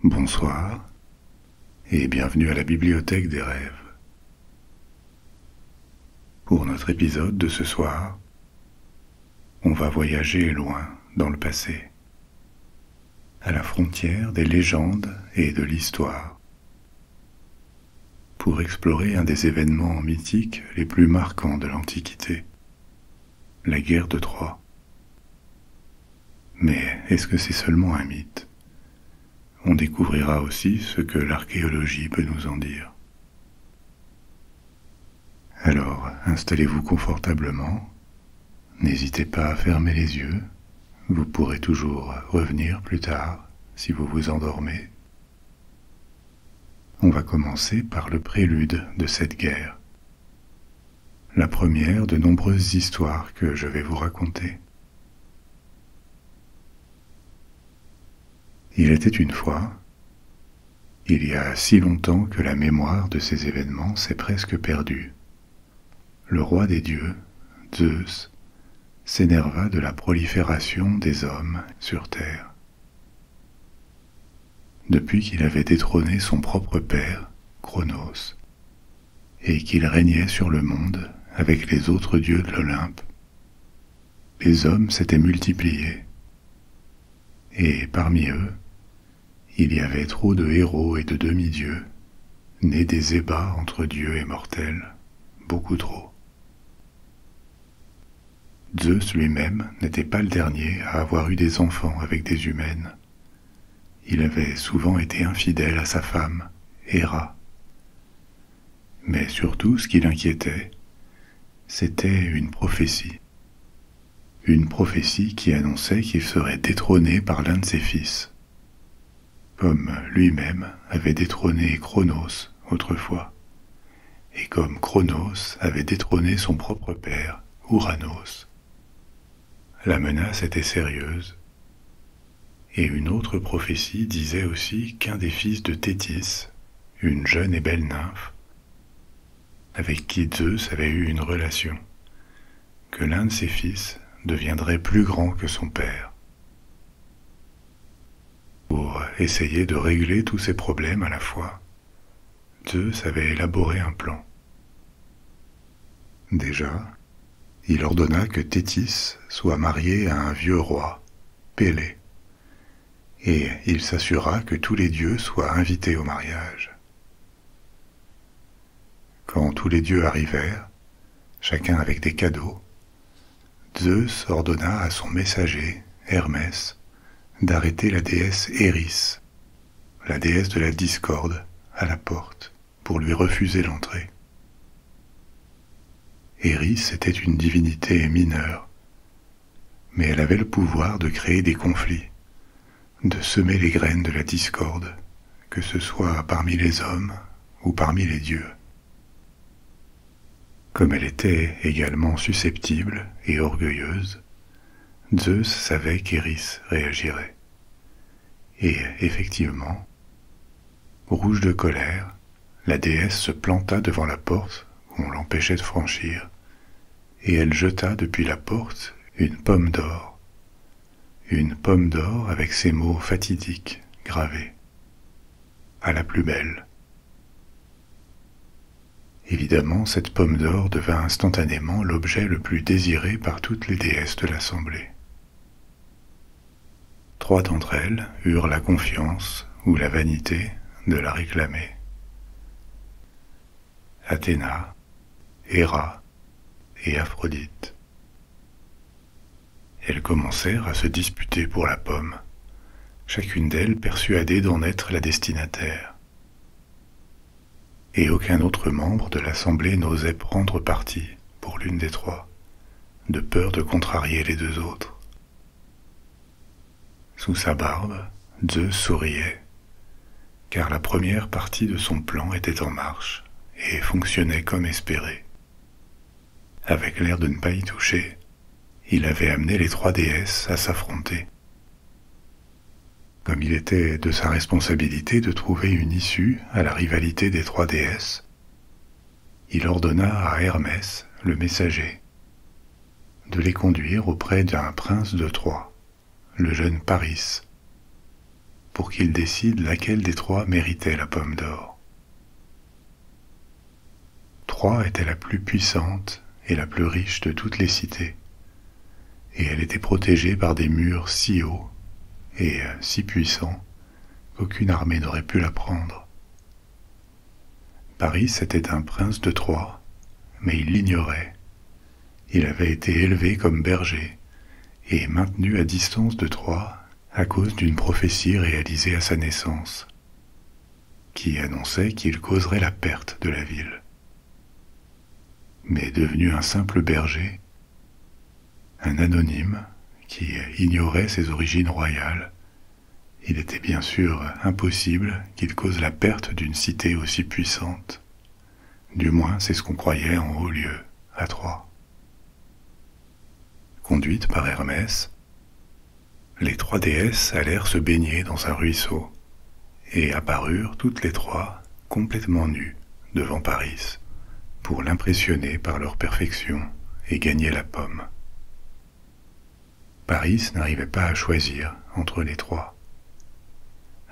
Bonsoir et bienvenue à la Bibliothèque des Rêves. Pour notre épisode de ce soir, on va voyager loin dans le passé, à la frontière des légendes et de l'histoire, pour explorer un des événements mythiques les plus marquants de l'Antiquité, la guerre de Troie. Mais est-ce que c'est seulement un mythe ? On découvrira aussi ce que l'archéologie peut nous en dire. Alors, installez-vous confortablement, n'hésitez pas à fermer les yeux, vous pourrez toujours revenir plus tard si vous vous endormez. On va commencer par le prélude de cette guerre, la première de nombreuses histoires que je vais vous raconter. Il était une fois, il y a si longtemps que la mémoire de ces événements s'est presque perdue. Le roi des dieux, Zeus, s'énerva de la prolifération des hommes sur terre. Depuis qu'il avait détrôné son propre père, Cronos, et qu'il régnait sur le monde avec les autres dieux de l'Olympe, les hommes s'étaient multipliés, et parmi eux, il y avait trop de héros et de demi-dieux, nés des ébats entre dieux et mortels, beaucoup trop. Zeus lui-même n'était pas le dernier à avoir eu des enfants avec des humaines. Il avait souvent été infidèle à sa femme, Héra. Mais surtout, ce qui l'inquiétait, c'était une prophétie. Une prophétie qui annonçait qu'il serait détrôné par l'un de ses fils, comme lui-même avait détrôné Cronos autrefois, et comme Cronos avait détrôné son propre père, Ouranos. La menace était sérieuse, et une autre prophétie disait aussi qu'un des fils de Thétis, une jeune et belle nymphe, avec qui Zeus avait eu une relation, que l'un de ses fils deviendrait plus grand que son père. Pour essayer de régler tous ces problèmes à la fois, Zeus avait élaboré un plan. Déjà, il ordonna que Thétis soit mariée à un vieux roi, Pélée, et il s'assura que tous les dieux soient invités au mariage. Quand tous les dieux arrivèrent, chacun avec des cadeaux, Zeus ordonna à son messager, Hermès, d'arrêter la déesse Éris, la déesse de la discorde, à la porte, pour lui refuser l'entrée. Éris était une divinité mineure, mais elle avait le pouvoir de créer des conflits, de semer les graines de la discorde, que ce soit parmi les hommes ou parmi les dieux. Comme elle était également susceptible et orgueilleuse, Zeus savait qu'Éris réagirait. Et effectivement, rouge de colère, la déesse se planta devant la porte où on l'empêchait de franchir, et elle jeta depuis la porte une pomme d'or avec ces mots fatidiques gravés. À la plus belle. Évidemment, cette pomme d'or devint instantanément l'objet le plus désiré par toutes les déesses de l'assemblée. 3 d'entre elles eurent la confiance ou la vanité de la réclamer. Athéna, Héra et Aphrodite. Elles commencèrent à se disputer pour la pomme, chacune d'elles persuadée d'en être la destinataire. Et aucun autre membre de l'assemblée n'osait prendre parti pour l'une des 3, de peur de contrarier les 2 autres. Sous sa barbe, Zeus souriait, car la première partie de son plan était en marche et fonctionnait comme espéré. Avec l'air de ne pas y toucher, il avait amené les 3 déesses à s'affronter. Comme il était de sa responsabilité de trouver une issue à la rivalité des 3 déesses, il ordonna à Hermès, le messager, de les conduire auprès d'un prince de Troie, le jeune Paris, pour qu'il décide laquelle des trois méritait la pomme d'or. Troie était la plus puissante et la plus riche de toutes les cités, et elle était protégée par des murs si hauts et si puissants qu'aucune armée n'aurait pu la prendre. Paris était un prince de Troie, mais il l'ignorait. Il avait été élevé comme berger et maintenu à distance de Troie à cause d'une prophétie réalisée à sa naissance, qui annonçait qu'il causerait la perte de la ville. Mais devenu un simple berger, un anonyme qui ignorait ses origines royales, il était bien sûr impossible qu'il cause la perte d'une cité aussi puissante. Du moins, c'est ce qu'on croyait en haut lieu, à Troie. Conduites par Hermès, les trois déesses allèrent se baigner dans un ruisseau, et apparurent toutes les trois complètement nues devant Paris, pour l'impressionner par leur perfection et gagner la pomme. Paris n'arrivait pas à choisir entre les trois.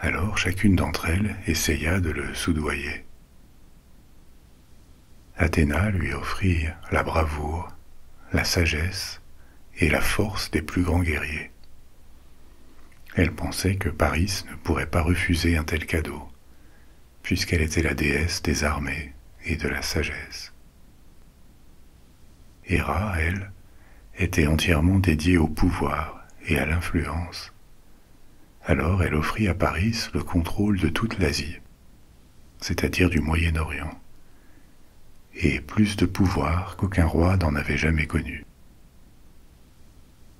Alors chacune d'entre elles essaya de le soudoyer. Athéna lui offrit la bravoure, la sagesse et la force des plus grands guerriers. Elle pensait que Paris ne pourrait pas refuser un tel cadeau, puisqu'elle était la déesse des armées et de la sagesse. Héra, elle, était entièrement dédiée au pouvoir et à l'influence. Alors elle offrit à Paris le contrôle de toute l'Asie, c'est-à-dire du Moyen-Orient, et plus de pouvoir qu'aucun roi n'en avait jamais connu.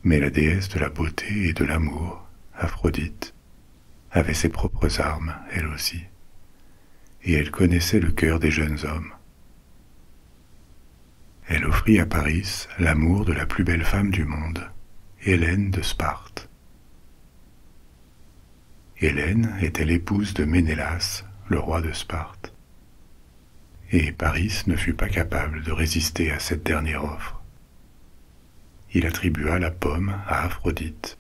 Mais la déesse de la beauté et de l'amour, Aphrodite, avait ses propres armes, elle aussi, et elle connaissait le cœur des jeunes hommes. Elle offrit à Paris l'amour de la plus belle femme du monde, Hélène de Sparte. Hélène était l'épouse de Ménélas, le roi de Sparte, et Paris ne fut pas capable de résister à cette dernière offre. Il attribua la pomme à Aphrodite,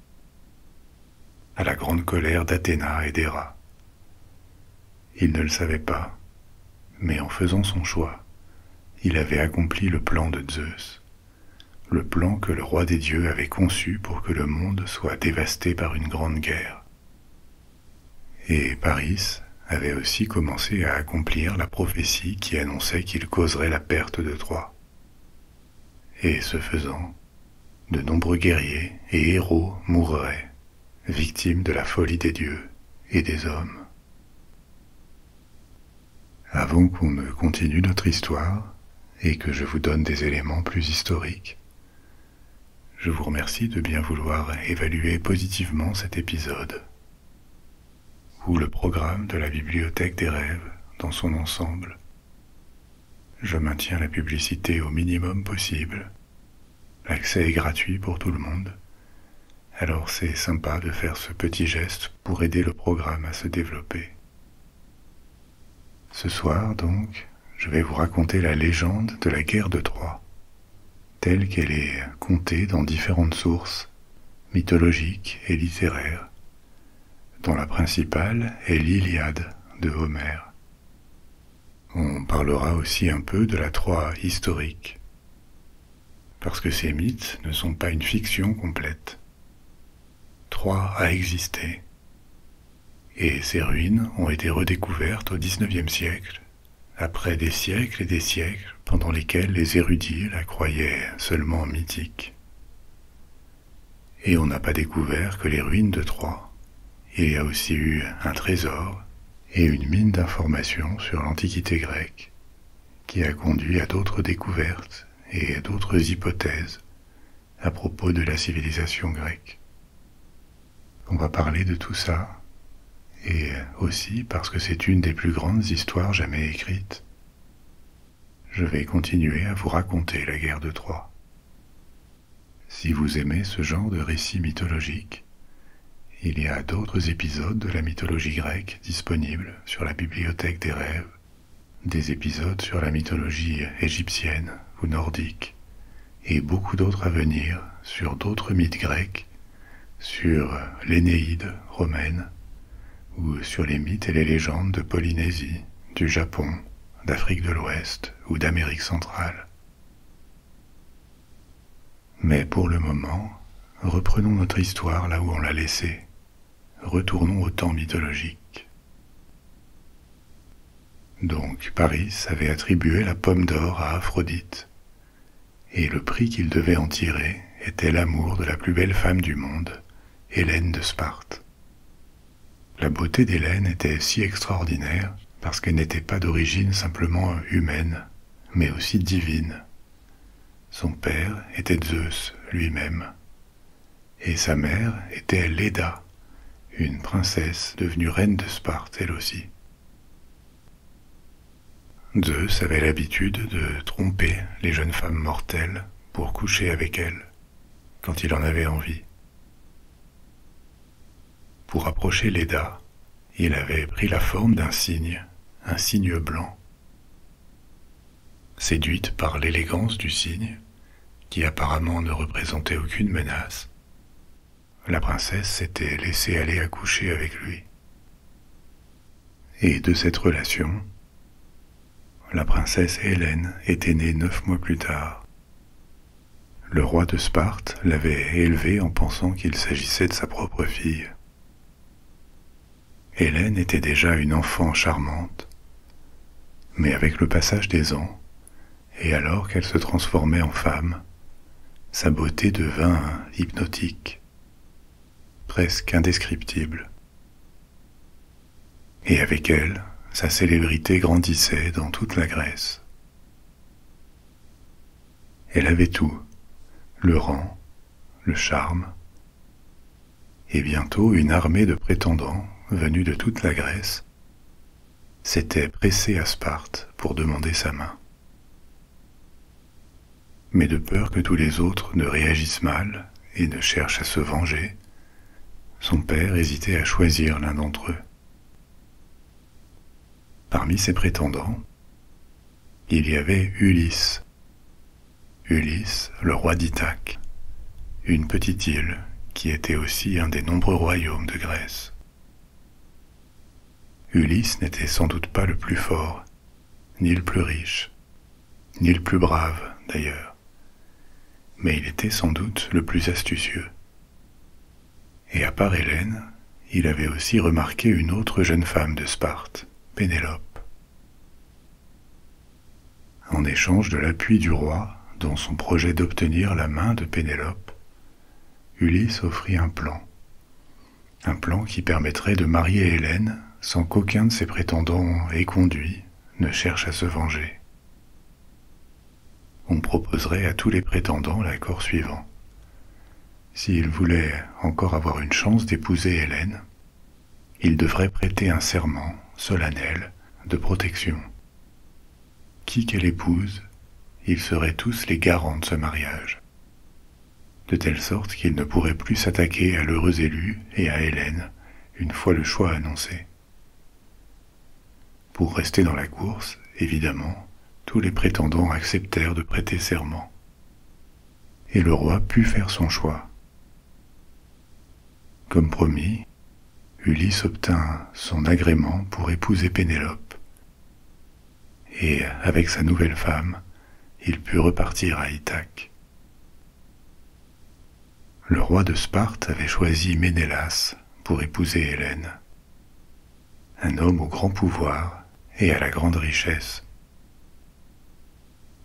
à la grande colère d'Athéna et d'Héra. Il ne le savait pas, mais en faisant son choix, il avait accompli le plan de Zeus, le plan que le roi des dieux avait conçu pour que le monde soit dévasté par une grande guerre. Et Paris avait aussi commencé à accomplir la prophétie qui annonçait qu'il causerait la perte de Troie. Et ce faisant, de nombreux guerriers et héros mourraient, victimes de la folie des dieux et des hommes. Avant qu'on ne continue notre histoire et que je vous donne des éléments plus historiques, je vous remercie de bien vouloir évaluer positivement cet épisode, ou le programme de la Bibliothèque des rêves dans son ensemble. Je maintiens la publicité au minimum possible. L'accès est gratuit pour tout le monde. Alors c'est sympa de faire ce petit geste pour aider le programme à se développer. Ce soir, donc, je vais vous raconter la légende de la guerre de Troie, telle qu'elle est contée dans différentes sources, mythologiques et littéraires, dont la principale est l'Iliade de Homère. On parlera aussi un peu de la Troie historique, parce que ces mythes ne sont pas une fiction complète. Troie a existé, et ses ruines ont été redécouvertes au XIXe siècle, après des siècles et des siècles pendant lesquels les érudits la croyaient seulement mythique. Et on n'a pas découvert que les ruines de Troie. Il y a aussi eu un trésor et une mine d'informations sur l'Antiquité grecque qui a conduit à d'autres découvertes et à d'autres hypothèses à propos de la civilisation grecque. On va parler de tout ça, et aussi parce que c'est une des plus grandes histoires jamais écrites. Je vais continuer à vous raconter la guerre de Troie. Si vous aimez ce genre de récit mythologique, il y a d'autres épisodes de la mythologie grecque disponibles sur la Bibliothèque des rêves, des épisodes sur la mythologie égyptienne ou nordique, et beaucoup d'autres à venir sur d'autres mythes grecs, sur l'Énéide romaine, ou sur les mythes et les légendes de Polynésie, du Japon, d'Afrique de l'Ouest ou d'Amérique centrale. Mais pour le moment, reprenons notre histoire là où on l'a laissée. Retournons au temps mythologique. Donc Paris avait attribué la pomme d'or à Aphrodite, et le prix qu'il devait en tirer était l'amour de la plus belle femme du monde, Hélène de Sparte. La beauté d'Hélène était si extraordinaire parce qu'elle n'était pas d'origine simplement humaine, mais aussi divine. Son père était Zeus lui-même, et sa mère était Léda, une princesse devenue reine de Sparte elle aussi. Zeus avait l'habitude de tromper les jeunes femmes mortelles pour coucher avec elles, quand il en avait envie. Pour approcher Léda, il avait pris la forme d'un cygne, un cygne blanc. Séduite par l'élégance du cygne, qui apparemment ne représentait aucune menace, la princesse s'était laissée aller à coucher avec lui. Et de cette relation, la princesse Hélène était née 9 mois plus tard. Le roi de Sparte l'avait élevée en pensant qu'il s'agissait de sa propre fille. Hélène était déjà une enfant charmante, mais avec le passage des ans, et alors qu'elle se transformait en femme, sa beauté devint hypnotique, presque indescriptible. Et avec elle, sa célébrité grandissait dans toute la Grèce. Elle avait tout, le rang, le charme, et bientôt une armée de prétendants venus de toute la Grèce s'était pressée à Sparte pour demander sa main. Mais de peur que tous les autres ne réagissent mal et ne cherchent à se venger, son père hésitait à choisir l'un d'entre eux. Parmi ses prétendants, il y avait Ulysse. Ulysse, le roi d'Ithaque, une petite île qui était aussi un des nombreux royaumes de Grèce. Ulysse n'était sans doute pas le plus fort, ni le plus riche, ni le plus brave d'ailleurs, mais il était sans doute le plus astucieux. Et à part Hélène, il avait aussi remarqué une autre jeune femme de Sparte, Pénélope. En échange de l'appui du roi dans son projet d'obtenir la main de Pénélope, Ulysse offrit un plan qui permettrait de marier Hélène sans qu'aucun de ses prétendants éconduits ne cherche à se venger. On proposerait à tous les prétendants l'accord suivant. S'ils voulaient encore avoir une chance d'épouser Hélène, ils devraient prêter un serment solennel de protection. Qui qu'elle épouse, ils seraient tous les garants de ce mariage, de telle sorte qu'ils ne pourraient plus s'attaquer à l'heureux élu et à Hélène une fois le choix annoncé. Pour rester dans la course, évidemment, tous les prétendants acceptèrent de prêter serment, et le roi put faire son choix. Comme promis, Ulysse obtint son agrément pour épouser Pénélope, et avec sa nouvelle femme, il put repartir à Ithaque. Le roi de Sparte avait choisi Ménélas pour épouser Hélène, un homme au grand pouvoir et à la grande richesse.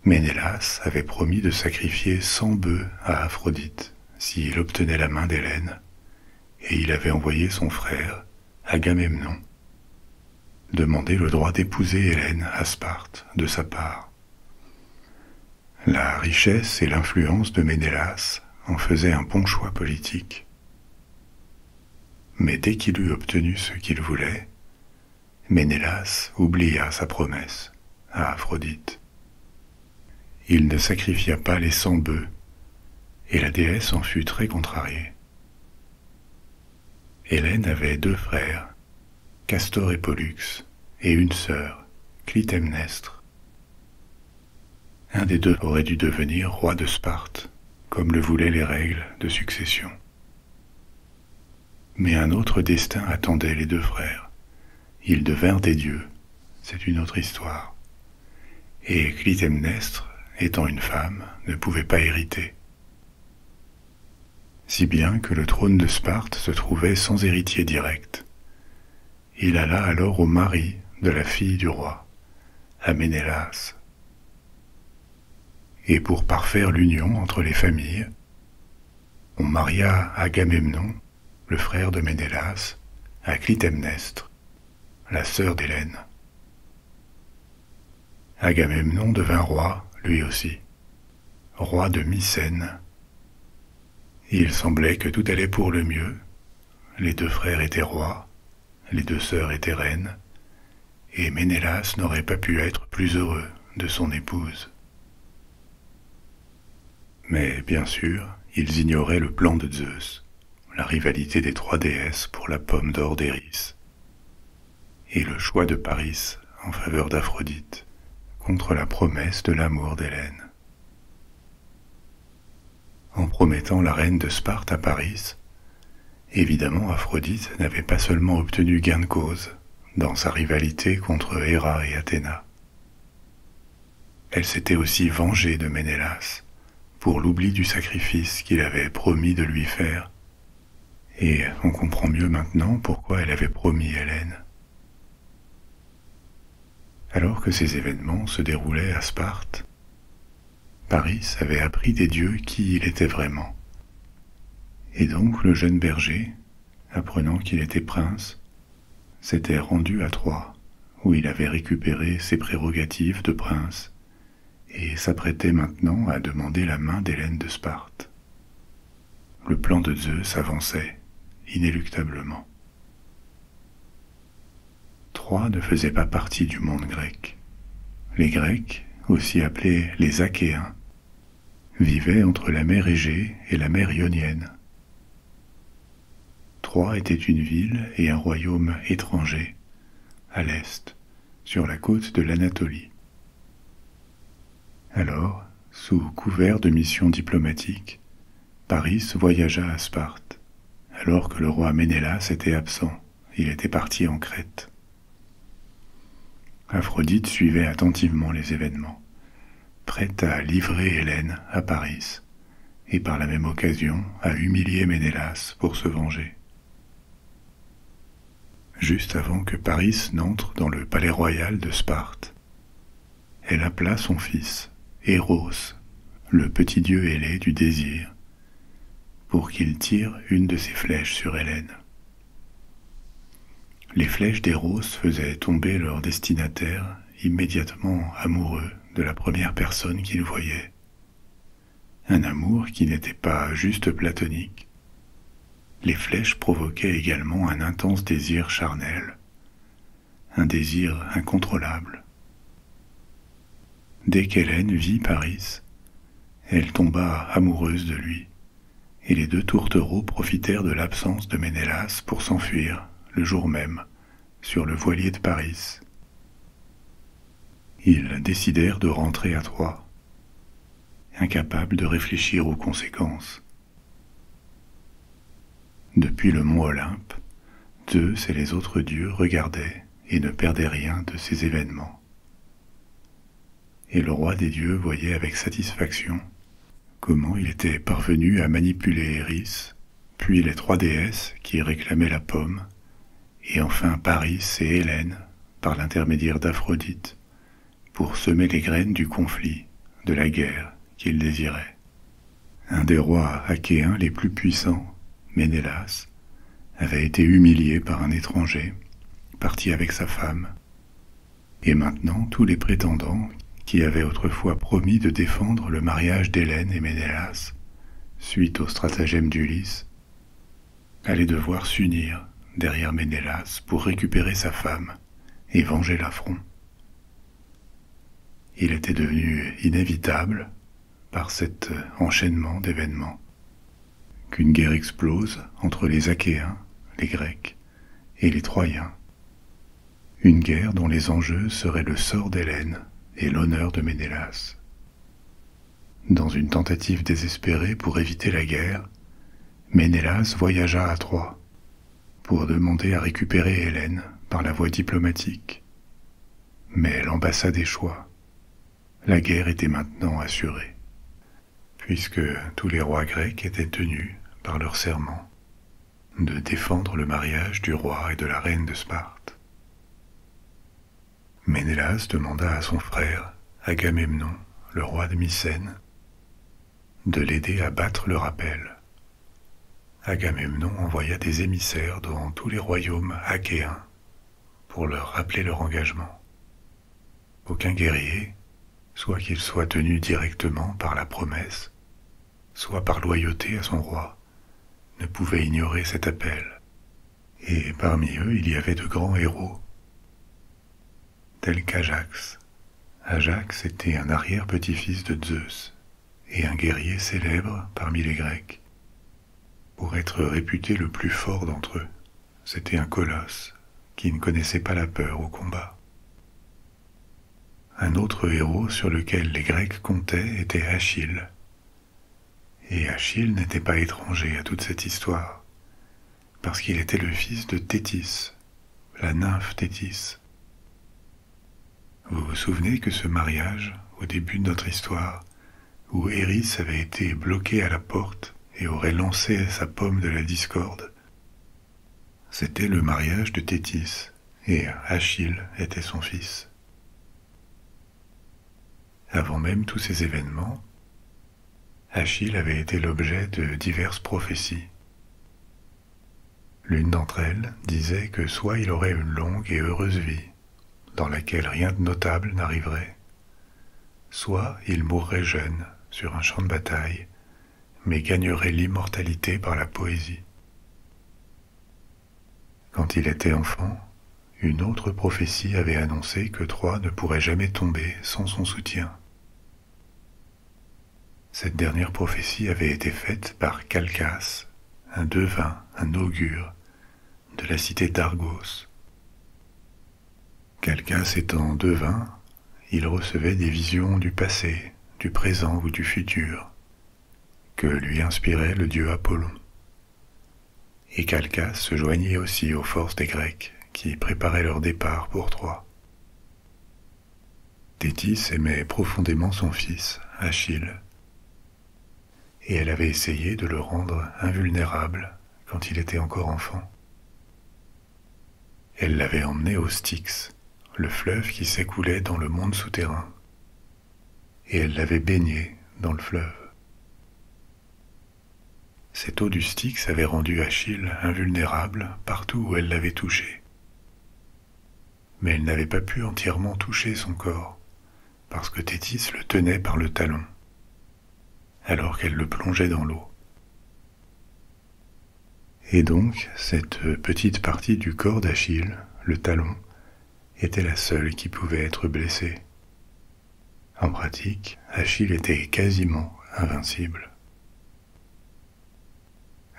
Ménélas avait promis de sacrifier 100 bœufs à Aphrodite s'il obtenait la main d'Hélène, et il avait envoyé son frère, Agamemnon, demander le droit d'épouser Hélène à Sparte de sa part. La richesse et l'influence de Ménélas en faisaient un bon choix politique. Mais dès qu'il eut obtenu ce qu'il voulait, Ménélas oublia sa promesse à Aphrodite. Il ne sacrifia pas les 100 bœufs, et la déesse en fut très contrariée. Hélène avait 2 frères, Castor et Pollux, et une sœur, Clytemnestre. Un des 2 aurait dû devenir roi de Sparte, comme le voulaient les règles de succession. Mais un autre destin attendait les deux frères. Ils devinrent des dieux, c'est une autre histoire. Et Clytemnestre, étant une femme, ne pouvait pas hériter. Si bien que le trône de Sparte se trouvait sans héritier direct. Il alla alors au mari de la fille du roi, à Ménélas. Et pour parfaire l'union entre les familles, on maria Agamemnon, le frère de Ménélas, à Clytemnestre, la sœur d'Hélène. Agamemnon devint roi, lui aussi, roi de Mycène. Il semblait que tout allait pour le mieux. Les deux frères étaient rois, les deux sœurs étaient reines, et Ménélas n'aurait pas pu être plus heureux de son épouse. Mais bien sûr, ils ignoraient le plan de Zeus, la rivalité des trois déesses pour la pomme d'or d'Éris, et le choix de Paris en faveur d'Aphrodite, contre la promesse de l'amour d'Hélène. En promettant la reine de Sparte à Paris, évidemment Aphrodite n'avait pas seulement obtenu gain de cause dans sa rivalité contre Héra et Athéna. Elle s'était aussi vengée de Ménélas pour l'oubli du sacrifice qu'il avait promis de lui faire, et on comprend mieux maintenant pourquoi elle avait promis Hélène. Alors que ces événements se déroulaient à Sparte, Paris avait appris des dieux qui il était vraiment. Et donc le jeune berger, apprenant qu'il était prince, s'était rendu à Troie, où il avait récupéré ses prérogatives de prince, et s'apprêtait maintenant à demander la main d'Hélène de Sparte. Le plan de Zeus avançait, inéluctablement. Troie ne faisait pas partie du monde grec. Les Grecs, aussi appelés les Achéens, vivaient entre la mer Égée et la mer Ionienne. Troie était une ville et un royaume étranger, à l'est, sur la côte de l'Anatolie. Alors, sous couvert de missions diplomatiques, Paris voyagea à Sparte, alors que le roi Ménélas était absent, il était parti en Crète. Aphrodite suivait attentivement les événements, prête à livrer Hélène à Paris, et par la même occasion à humilier Ménélas pour se venger. Juste avant que Paris n'entre dans le palais royal de Sparte, elle appela son fils, Éros, le petit dieu ailé du désir, pour qu'il tire une de ses flèches sur Hélène. Les flèches d'Éros faisaient tomber leur destinataire immédiatement amoureux de la première personne qu'il voyait. Un amour qui n'était pas juste platonique. Les flèches provoquaient également un intense désir charnel, un désir incontrôlable. Dès qu'Hélène vit Paris, elle tomba amoureuse de lui, et les deux tourtereaux profitèrent de l'absence de Ménélas pour s'enfuir, le jour même, sur le voilier de Paris. Ils décidèrent de rentrer à Troie, incapables de réfléchir aux conséquences. Depuis le mont Olympe, Zeus et les autres dieux regardaient et ne perdaient rien de ces événements. Et le roi des dieux voyait avec satisfaction comment il était parvenu à manipuler Éris, puis les trois déesses qui réclamaient la pomme, et enfin Paris et Hélène par l'intermédiaire d'Aphrodite, pour semer les graines du conflit, de la guerre qu'il désirait. Un des rois achéens les plus puissants, Ménélas, avait été humilié par un étranger, parti avec sa femme, et maintenant tous les prétendants qui avaient autrefois promis de défendre le mariage d'Hélène et Ménélas, suite au stratagème d'Ulysse, allaient devoir s'unir derrière Ménélas pour récupérer sa femme et venger l'affront. Il était devenu inévitable, par cet enchaînement d'événements, qu'une guerre explose entre les Achéens, les Grecs, et les Troyens. Une guerre dont les enjeux seraient le sort d'Hélène et l'honneur de Ménélas. Dans une tentative désespérée pour éviter la guerre, Ménélas voyagea à Troie, pour demander à récupérer Hélène par la voie diplomatique. Mais l'ambassade échoua. La guerre était maintenant assurée, puisque tous les rois grecs étaient tenus, par leur serment, de défendre le mariage du roi et de la reine de Sparte. Ménélas demanda à son frère, Agamemnon, le roi de Mycène, de l'aider à battre le rappel. Agamemnon envoya des émissaires dans tous les royaumes achéens pour leur rappeler leur engagement. Aucun guerrier, soit qu'il soit tenu directement par la promesse, soit par loyauté à son roi, ne pouvait ignorer cet appel. Et parmi eux, il y avait de grands héros, tels qu'Ajax. Ajax était un arrière-petit-fils de Zeus et un guerrier célèbre parmi les Grecs. Pour être réputé le plus fort d'entre eux, c'était un colosse qui ne connaissait pas la peur au combat. Un autre héros sur lequel les Grecs comptaient était Achille. Et Achille n'était pas étranger à toute cette histoire, parce qu'il était le fils de Thétis, la nymphe Thétis. Vous vous souvenez que ce mariage, au début de notre histoire, où Eris avait été bloqué à la porte et aurait lancé sa pomme de la discorde, c'était le mariage de Thétis, et Achille était son fils. Avant même tous ces événements, Achille avait été l'objet de diverses prophéties. L'une d'entre elles disait que soit il aurait une longue et heureuse vie, dans laquelle rien de notable n'arriverait, soit il mourrait jeune sur un champ de bataille, mais gagnerait l'immortalité par la poésie. Quand il était enfant, une autre prophétie avait annoncé que Troie ne pourrait jamais tomber sans son soutien. Cette dernière prophétie avait été faite par Calchas, un devin, un augure, de la cité d'Argos. Calchas étant devin, il recevait des visions du passé, du présent ou du futur, que lui inspirait le dieu Apollon. Et Calchas se joignait aussi aux forces des Grecs, qui préparaient leur départ pour Troie. Thétis aimait profondément son fils, Achille, et elle avait essayé de le rendre invulnérable quand il était encore enfant. Elle l'avait emmené au Styx, le fleuve qui s'écoulait dans le monde souterrain, et elle l'avait baigné dans le fleuve. Cette eau du Styx avait rendu Achille invulnérable partout où elle l'avait touché. Mais elle n'avait pas pu entièrement toucher son corps, parce que Thétis le tenait par le talon, alors qu'elle le plongeait dans l'eau. Et donc, cette petite partie du corps d'Achille, le talon, était la seule qui pouvait être blessée. En pratique, Achille était quasiment invincible.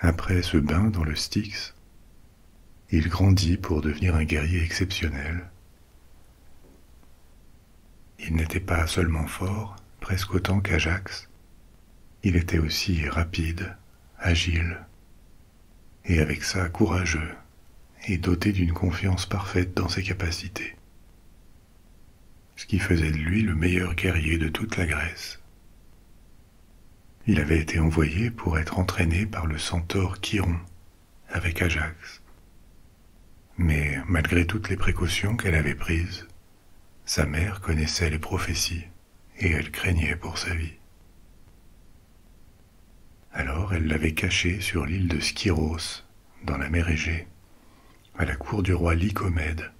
Après ce bain dans le Styx, il grandit pour devenir un guerrier exceptionnel. Il n'était pas seulement fort, presque autant qu'Ajax, il était aussi rapide, agile, et avec ça courageux, et doté d'une confiance parfaite dans ses capacités. Ce qui faisait de lui le meilleur guerrier de toute la Grèce. Il avait été envoyé pour être entraîné par le centaure Chiron, avec Ajax. Mais malgré toutes les précautions qu'elle avait prises, sa mère connaissait les prophéties et elle craignait pour sa vie. Alors elle l'avait caché sur l'île de Skyros, dans la mer Égée, à la cour du roi Lycomède.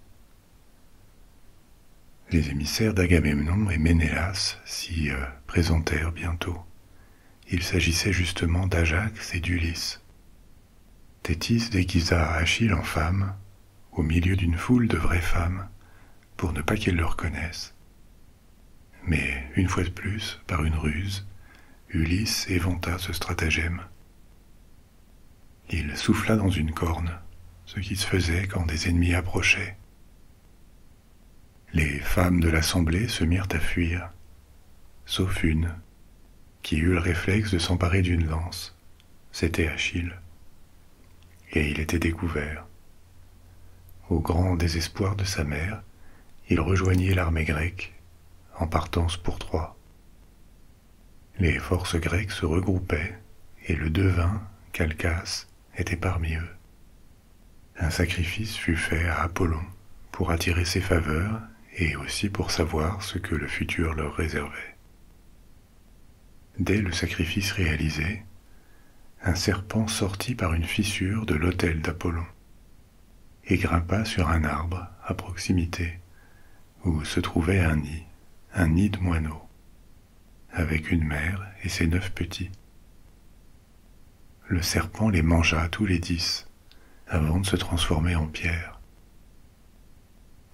Les émissaires d'Agamemnon et Ménélas s'y présentèrent bientôt. Il s'agissait justement d'Ajax et d'Ulysse. Thétis déguisa Achille en femme, au milieu d'une foule de vraies femmes, pour ne pas qu'elle le reconnaisse. Mais, une fois de plus, par une ruse, Ulysse éventa ce stratagème. Il souffla dans une corne, ce qui se faisait quand des ennemis approchaient. Les femmes de l'assemblée se mirent à fuir, sauf une, qui eut le réflexe de s'emparer d'une lance. C'était Achille. Et il était découvert, au grand désespoir de sa mère, il rejoignit l'armée grecque, en partance pour Troie. Les forces grecques se regroupaient, et le devin, Calchas, était parmi eux. Un sacrifice fut fait à Apollon pour attirer ses faveurs et aussi pour savoir ce que le futur leur réservait. Dès le sacrifice réalisé, un serpent sortit par une fissure de l'autel d'Apollon et grimpa sur un arbre à proximité où se trouvait un nid de moineaux, avec une mère et ses 9 petits. Le serpent les mangea tous les 10 avant de se transformer en pierre.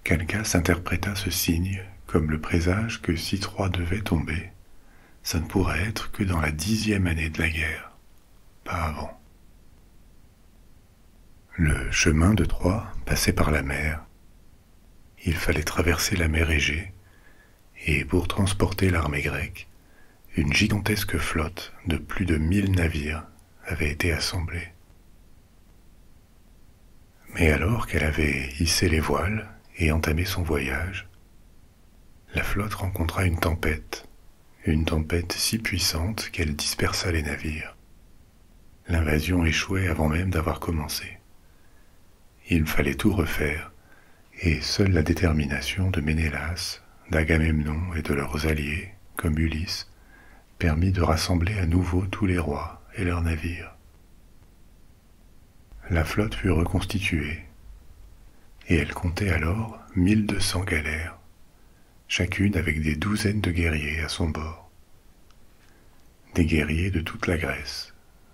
Calchas interpréta ce signe comme le présage que si Troie devait tomber, ça ne pourrait être que dans la 10e année de la guerre, pas avant. Le chemin de Troie passait par la mer. Il fallait traverser la mer Égée, et pour transporter l'armée grecque, une gigantesque flotte de plus de 1000 navires avait été assemblée. Mais alors qu'elle avait hissé les voiles et entamé son voyage, la flotte rencontra une tempête si puissante qu'elle dispersa les navires. L'invasion échouait avant même d'avoir commencé. Il fallait tout refaire, et seule la détermination de Ménélas, d'Agamemnon et de leurs alliés, comme Ulysse, permit de rassembler à nouveau tous les rois et leurs navires. La flotte fut reconstituée, et elle comptait alors 1200 galères, chacune avec des douzaines de guerriers à son bord. Des guerriers de toute la Grèce,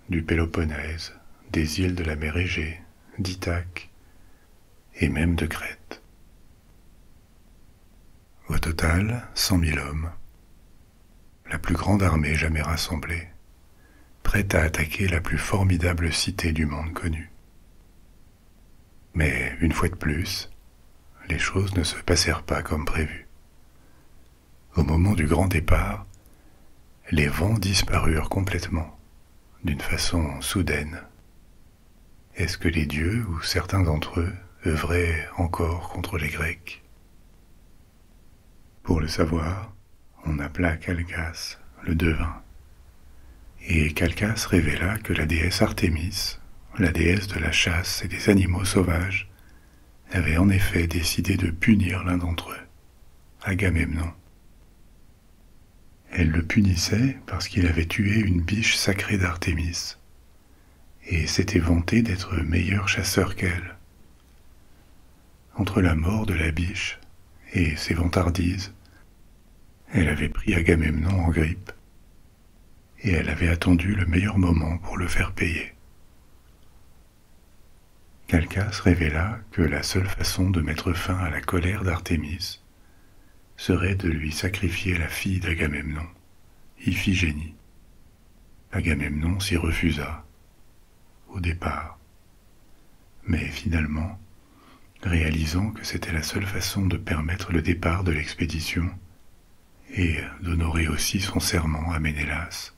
du Péloponnèse, des îles de la mer Égée, d'Ithaque, et même de Crète. Au total, 100 000 hommes, la plus grande armée jamais rassemblée, prête à attaquer la plus formidable cité du monde connu. Mais, une fois de plus, les choses ne se passèrent pas comme prévu. Au moment du grand départ, les vents disparurent complètement, d'une façon soudaine. Est-ce que les dieux ou certains d'entre eux œuvraient encore contre les Grecs? Pour le savoir, on appela Calchas le devin. Et Calchas révéla que la déesse Artémis, la déesse de la chasse et des animaux sauvages, avait en effet décidé de punir l'un d'entre eux, Agamemnon. Elle le punissait parce qu'il avait tué une biche sacrée d'Artémis, et s'était vanté d'être meilleur chasseur qu'elle. Entre la mort de la biche et ses vantardises, elle avait pris Agamemnon en grippe, et elle avait attendu le meilleur moment pour le faire payer. Calchas révéla que la seule façon de mettre fin à la colère d'Artémis serait de lui sacrifier la fille d'Agamemnon, Iphigénie. Agamemnon s'y refusa, au départ, mais finalement, réalisant que c'était la seule façon de permettre le départ de l'expédition et d'honorer aussi son serment à Ménélas,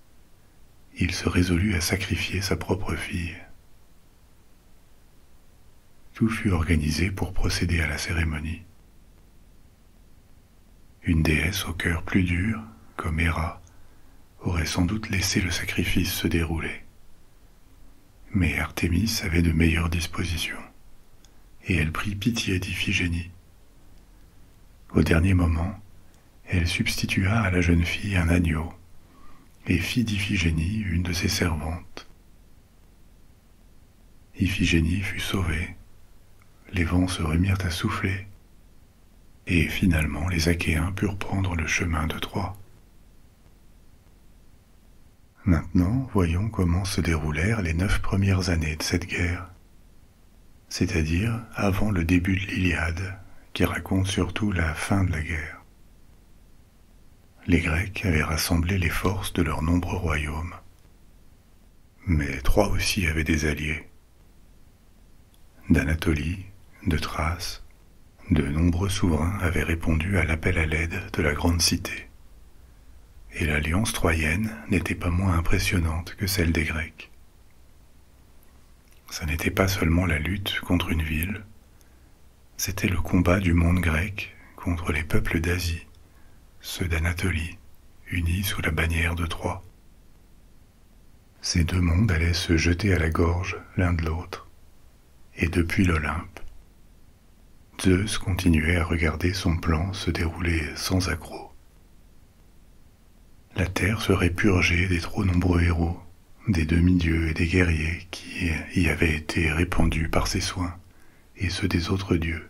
il se résolut à sacrifier sa propre fille. Tout fut organisé pour procéder à la cérémonie. Une déesse au cœur plus dur, comme Héra, aurait sans doute laissé le sacrifice se dérouler. Mais Artémis avait de meilleures dispositions, et elle prit pitié d'Iphigénie. Au dernier moment, elle substitua à la jeune fille un agneau, et fit d'Iphigénie une de ses servantes. Iphigénie fut sauvée, les vents se remirent à souffler, et finalement les Achéens purent prendre le chemin de Troie. Maintenant, voyons comment se déroulèrent les 9 premières années de cette guerre, c'est-à-dire avant le début de l'Iliade, qui raconte surtout la fin de la guerre. Les Grecs avaient rassemblé les forces de leurs nombreux royaumes, mais Troie aussi avait des alliés. D'Anatolie, de Thrace, de nombreux souverains avaient répondu à l'appel à l'aide de la grande cité. Et l'alliance troyenne n'était pas moins impressionnante que celle des Grecs. Ça n'était pas seulement la lutte contre une ville, c'était le combat du monde grec contre les peuples d'Asie, ceux d'Anatolie, unis sous la bannière de Troie. Ces deux mondes allaient se jeter à la gorge l'un de l'autre, et depuis l'Olympe, Zeus continuait à regarder son plan se dérouler sans accroc. La terre serait purgée des trop nombreux héros, des demi-dieux et des guerriers qui y avaient été répandus par ses soins, et ceux des autres dieux.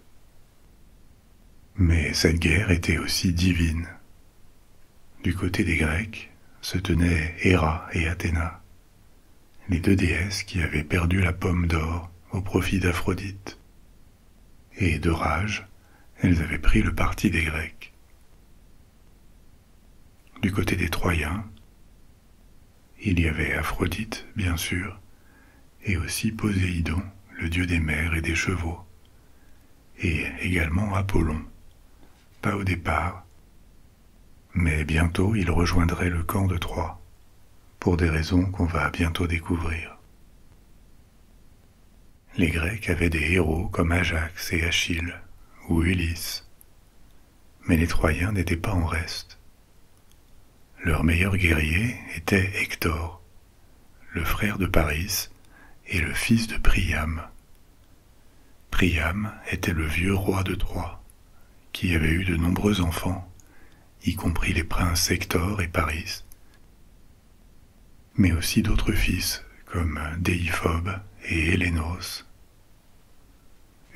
Mais cette guerre était aussi divine. Du côté des Grecs se tenaient Héra et Athéna, les deux déesses qui avaient perdu la pomme d'or au profit d'Aphrodite. Et de rage, elles avaient pris le parti des Grecs. Du côté des Troyens, il y avait Aphrodite, bien sûr, et aussi Poséidon, le dieu des mers et des chevaux, et également Apollon, pas au départ, mais bientôt il rejoindrait le camp de Troie, pour des raisons qu'on va bientôt découvrir. Les Grecs avaient des héros comme Ajax et Achille, ou Ulysse, mais les Troyens n'étaient pas en reste. Leur meilleur guerrier était Hector, le frère de Paris et le fils de Priam. Priam était le vieux roi de Troie, qui avait eu de nombreux enfants, y compris les princes Hector et Paris, mais aussi d'autres fils comme Déiphobe et Hélénos.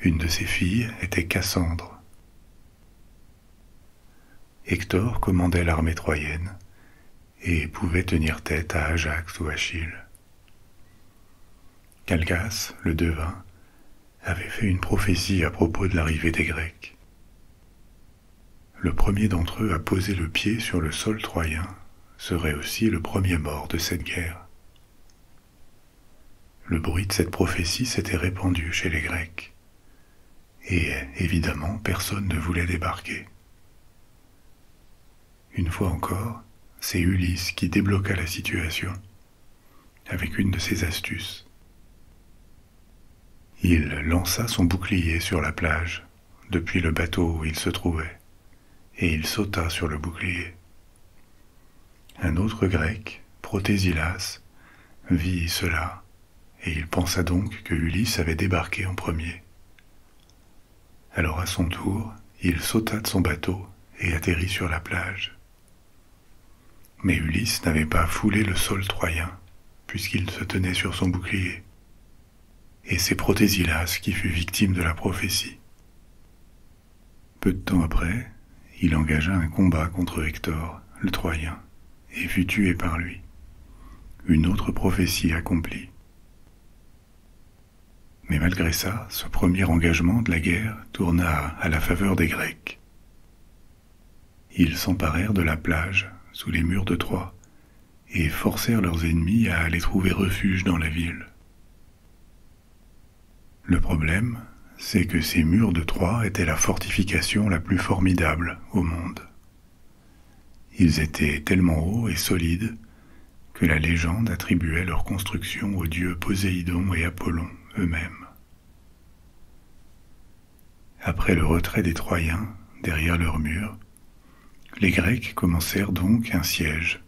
Une de ses filles était Cassandre. Hector commandait l'armée troyenne et pouvait tenir tête à Ajax ou Achille. Calgas, le devin, avait fait une prophétie à propos de l'arrivée des Grecs. Le premier d'entre eux à poser le pied sur le sol troyen serait aussi le premier mort de cette guerre. Le bruit de cette prophétie s'était répandu chez les Grecs, et évidemment personne ne voulait débarquer. Une fois encore, c'est Ulysse qui débloqua la situation, avec une de ses astuces. Il lança son bouclier sur la plage, depuis le bateau où il se trouvait, et il sauta sur le bouclier. Un autre Grec, Protésilas, vit cela, et il pensa donc que Ulysse avait débarqué en premier. Alors à son tour, il sauta de son bateau et atterrit sur la plage. Mais Ulysse n'avait pas foulé le sol troyen, puisqu'il se tenait sur son bouclier. Et c'est Protésilas qui fut victime de la prophétie. Peu de temps après, il engagea un combat contre Hector, le Troyen, et fut tué par lui. Une autre prophétie accomplie. Mais malgré ça, ce premier engagement de la guerre tourna à la faveur des Grecs. Ils s'emparèrent de la plage, sous les murs de Troie, et forcèrent leurs ennemis à aller trouver refuge dans la ville. Le problème, c'est que ces murs de Troie étaient la fortification la plus formidable au monde. Ils étaient tellement hauts et solides que la légende attribuait leur construction aux dieux Poséidon et Apollon eux-mêmes. Après le retrait des Troyens derrière leurs murs, les Grecs commencèrent donc un siège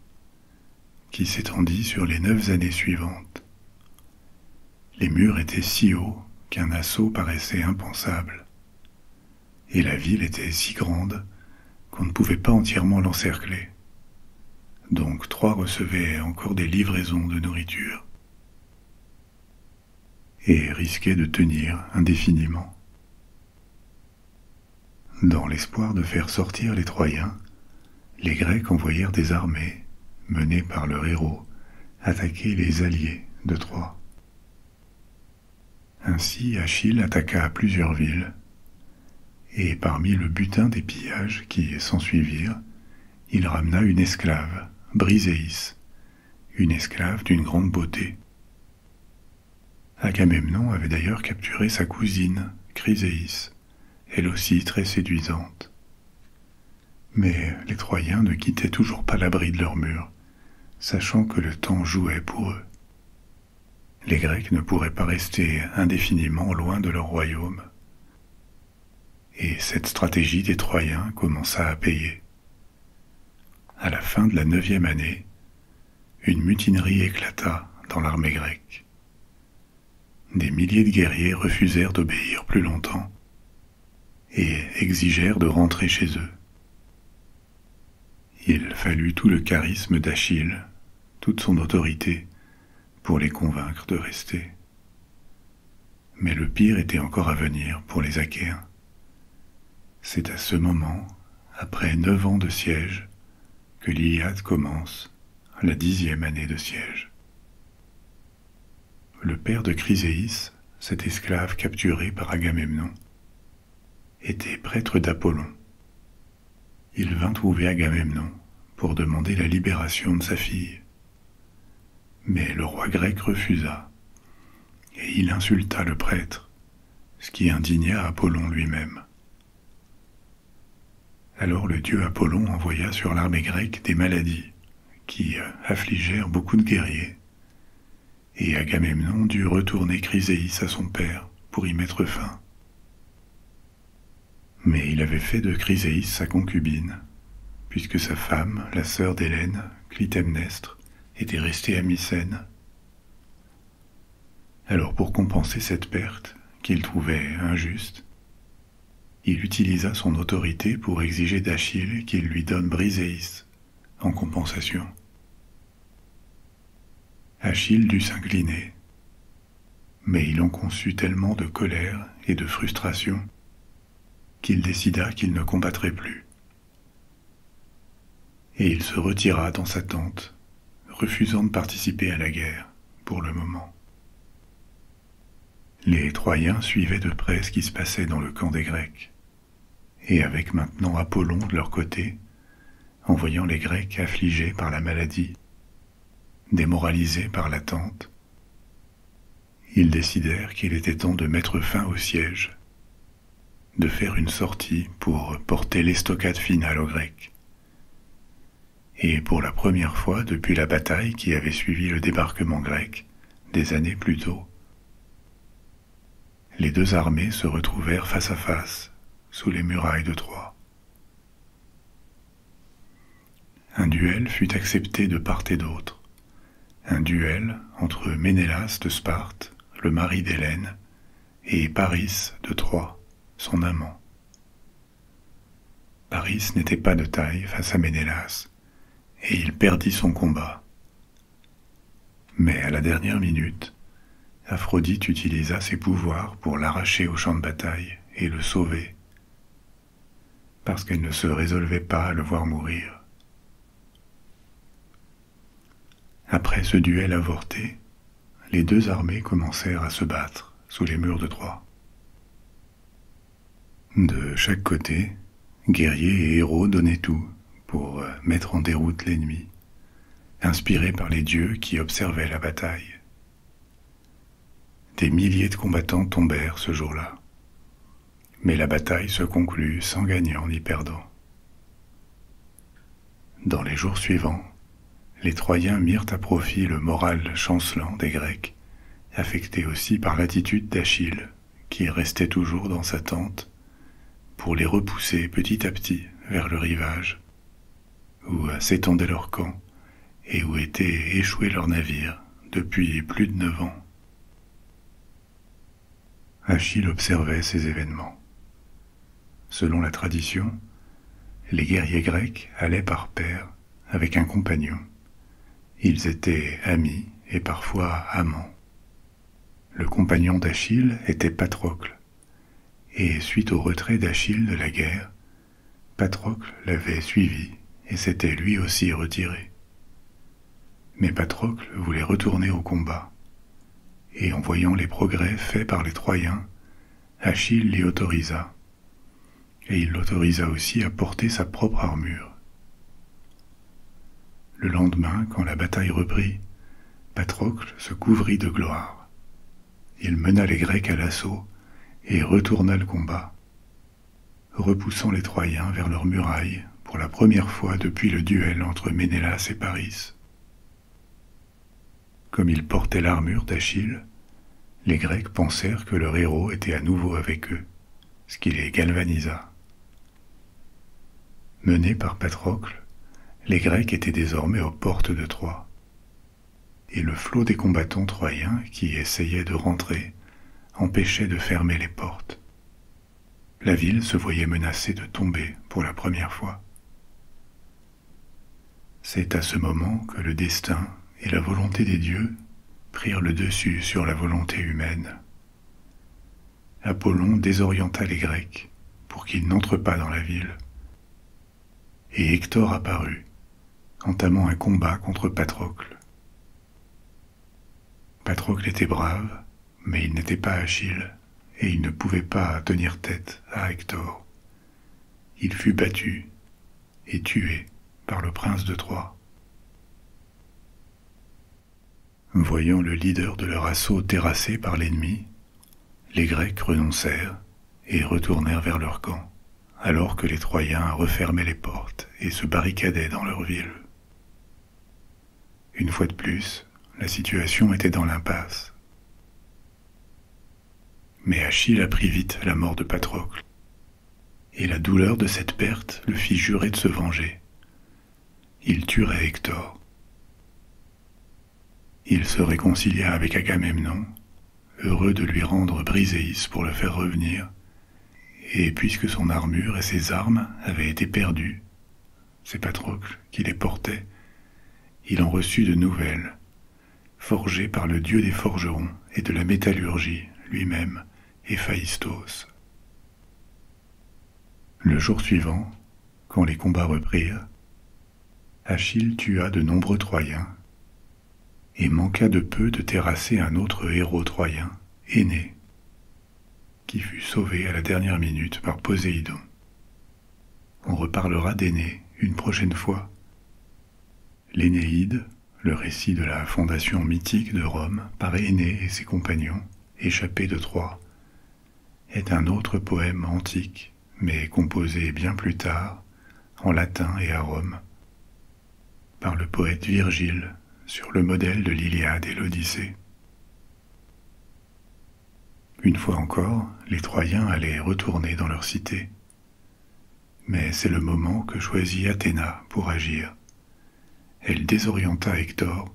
qui s'étendit sur les 9 années suivantes. Les murs étaient si hauts qu'un assaut paraissait impensable, et la ville était si grande qu'on ne pouvait pas entièrement l'encercler. Donc Troie recevait encore des livraisons de nourriture et risquait de tenir indéfiniment. Dans l'espoir de faire sortir les Troyens, les Grecs envoyèrent des armées, menées par leurs héros, attaquer les alliés de Troie. Ainsi Achille attaqua plusieurs villes, et parmi le butin des pillages qui s'ensuivirent, il ramena une esclave, Briséis, une esclave d'une grande beauté. Agamemnon avait d'ailleurs capturé sa cousine, Chryséis, elle aussi très séduisante. Mais les Troyens ne quittaient toujours pas l'abri de leurs murs, sachant que le temps jouait pour eux. Les Grecs ne pourraient pas rester indéfiniment loin de leur royaume. Et cette stratégie des Troyens commença à payer. À la fin de la 9e année, une mutinerie éclata dans l'armée grecque. Des milliers de guerriers refusèrent d'obéir plus longtemps et exigèrent de rentrer chez eux. Il fallut tout le charisme d'Achille, toute son autorité, pour les convaincre de rester. Mais le pire était encore à venir pour les Achéens. C'est à ce moment, après 9 ans de siège, que l'Iliade commence, la 10e année de siège. Le père de Chryséis, cet esclave capturé par Agamemnon, était prêtre d'Apollon. Il vint trouver Agamemnon pour demander la libération de sa fille. Mais le roi grec refusa, et il insulta le prêtre, ce qui indigna Apollon lui-même. Alors le dieu Apollon envoya sur l'armée grecque des maladies qui affligèrent beaucoup de guerriers, et Agamemnon dut retourner Chryséis à son père pour y mettre fin. Mais il avait fait de Chryséis sa concubine, puisque sa femme, la sœur d'Hélène, Clytemnestre, était restée à Mycène. Alors pour compenser cette perte, qu'il trouvait injuste, il utilisa son autorité pour exiger d'Achille qu'il lui donne Briséis en compensation. Achille dut s'incliner, mais il en conçut tellement de colère et de frustration qu'il décida qu'il ne combattrait plus. Et il se retira dans sa tente, refusant de participer à la guerre pour le moment. Les Troyens suivaient de près ce qui se passait dans le camp des Grecs, et avec maintenant Apollon de leur côté, en voyant les Grecs affligés par la maladie, démoralisés par l'attente, ils décidèrent qu'il était temps de mettre fin au siège, de faire une sortie pour porter l'estocade finale aux Grecs. Et pour la première fois depuis la bataille qui avait suivi le débarquement grec, des années plus tôt, les deux armées se retrouvèrent face à face, sous les murailles de Troie. Un duel fut accepté de part et d'autre, un duel entre Ménélas de Sparte, le mari d'Hélène, et Paris de Troie, son amant. Paris n'était pas de taille face à Ménélas, et il perdit son combat. Mais à la dernière minute, Aphrodite utilisa ses pouvoirs pour l'arracher au champ de bataille et le sauver, parce qu'elle ne se résolvait pas à le voir mourir. Après ce duel avorté, les deux armées commencèrent à se battre sous les murs de Troie. De chaque côté, guerriers et héros donnaient tout pour mettre en déroute l'ennemi, inspirés par les dieux qui observaient la bataille. Des milliers de combattants tombèrent ce jour-là, mais la bataille se conclut sans gagnant ni perdant. Dans les jours suivants, les Troyens mirent à profit le moral chancelant des Grecs, affecté aussi par l'attitude d'Achille, qui restait toujours dans sa tente, pour les repousser petit à petit vers le rivage, où s'étendait leur camp et où étaient échoués leurs navires depuis plus de 9 ans. Achille observait ces événements. Selon la tradition, les guerriers grecs allaient par paire avec un compagnon. Ils étaient amis et parfois amants. Le compagnon d'Achille était Patrocle, et suite au retrait d'Achille de la guerre, Patrocle l'avait suivi et s'était lui aussi retiré. Mais Patrocle voulait retourner au combat, et en voyant les progrès faits par les Troyens, Achille l'y autorisa, et il l'autorisa aussi à porter sa propre armure. Le lendemain, quand la bataille reprit, Patrocle se couvrit de gloire. Il mena les Grecs à l'assaut et retourna le combat, repoussant les Troyens vers leurs murailles pour la première fois depuis le duel entre Ménélas et Paris. Comme ils portaient l'armure d'Achille, les Grecs pensèrent que leur héros était à nouveau avec eux, ce qui les galvanisa. Menés par Patrocle, les Grecs étaient désormais aux portes de Troie, et le flot des combattants troyens qui essayaient de rentrer empêchait de fermer les portes. La ville se voyait menacée de tomber pour la première fois. C'est à ce moment que le destin et la volonté des dieux prirent le dessus sur la volonté humaine. Apollon désorienta les Grecs pour qu'ils n'entrent pas dans la ville. Et Hector apparut, entamant un combat contre Patrocle. Patrocle était brave, mais il n'était pas Achille, et il ne pouvait pas tenir tête à Hector. Il fut battu et tué par le prince de Troie. Voyant le leader de leur assaut terrassé par l'ennemi, les Grecs renoncèrent et retournèrent vers leur camp, alors que les Troyens refermaient les portes et se barricadaient dans leur ville. Une fois de plus, la situation était dans l'impasse. Mais Achille apprit vite la mort de Patrocle, et la douleur de cette perte le fit jurer de se venger. Il tuerait Hector. Il se réconcilia avec Agamemnon, heureux de lui rendre Briséis pour le faire revenir, et puisque son armure et ses armes avaient été perdues, c'est Patrocle qui les portait, il en reçut de nouvelles, forgées par le dieu des forgerons et de la métallurgie lui-même, Héphaïstos. Le jour suivant, quand les combats reprirent, Achille tua de nombreux Troyens et manqua de peu de terrasser un autre héros troyen, Énée, qui fut sauvé à la dernière minute par Poséidon. On reparlera d'Énée une prochaine fois. L'Énéide, le récit de la fondation mythique de Rome par Énée et ses compagnons, échappés de Troie, est un autre poème antique, mais composé bien plus tard, en latin et à Rome, par le poète Virgile, sur le modèle de l'Iliade et l'Odyssée. Une fois encore, les Troyens allaient retourner dans leur cité. Mais c'est le moment que choisit Athéna pour agir. Elle désorienta Hector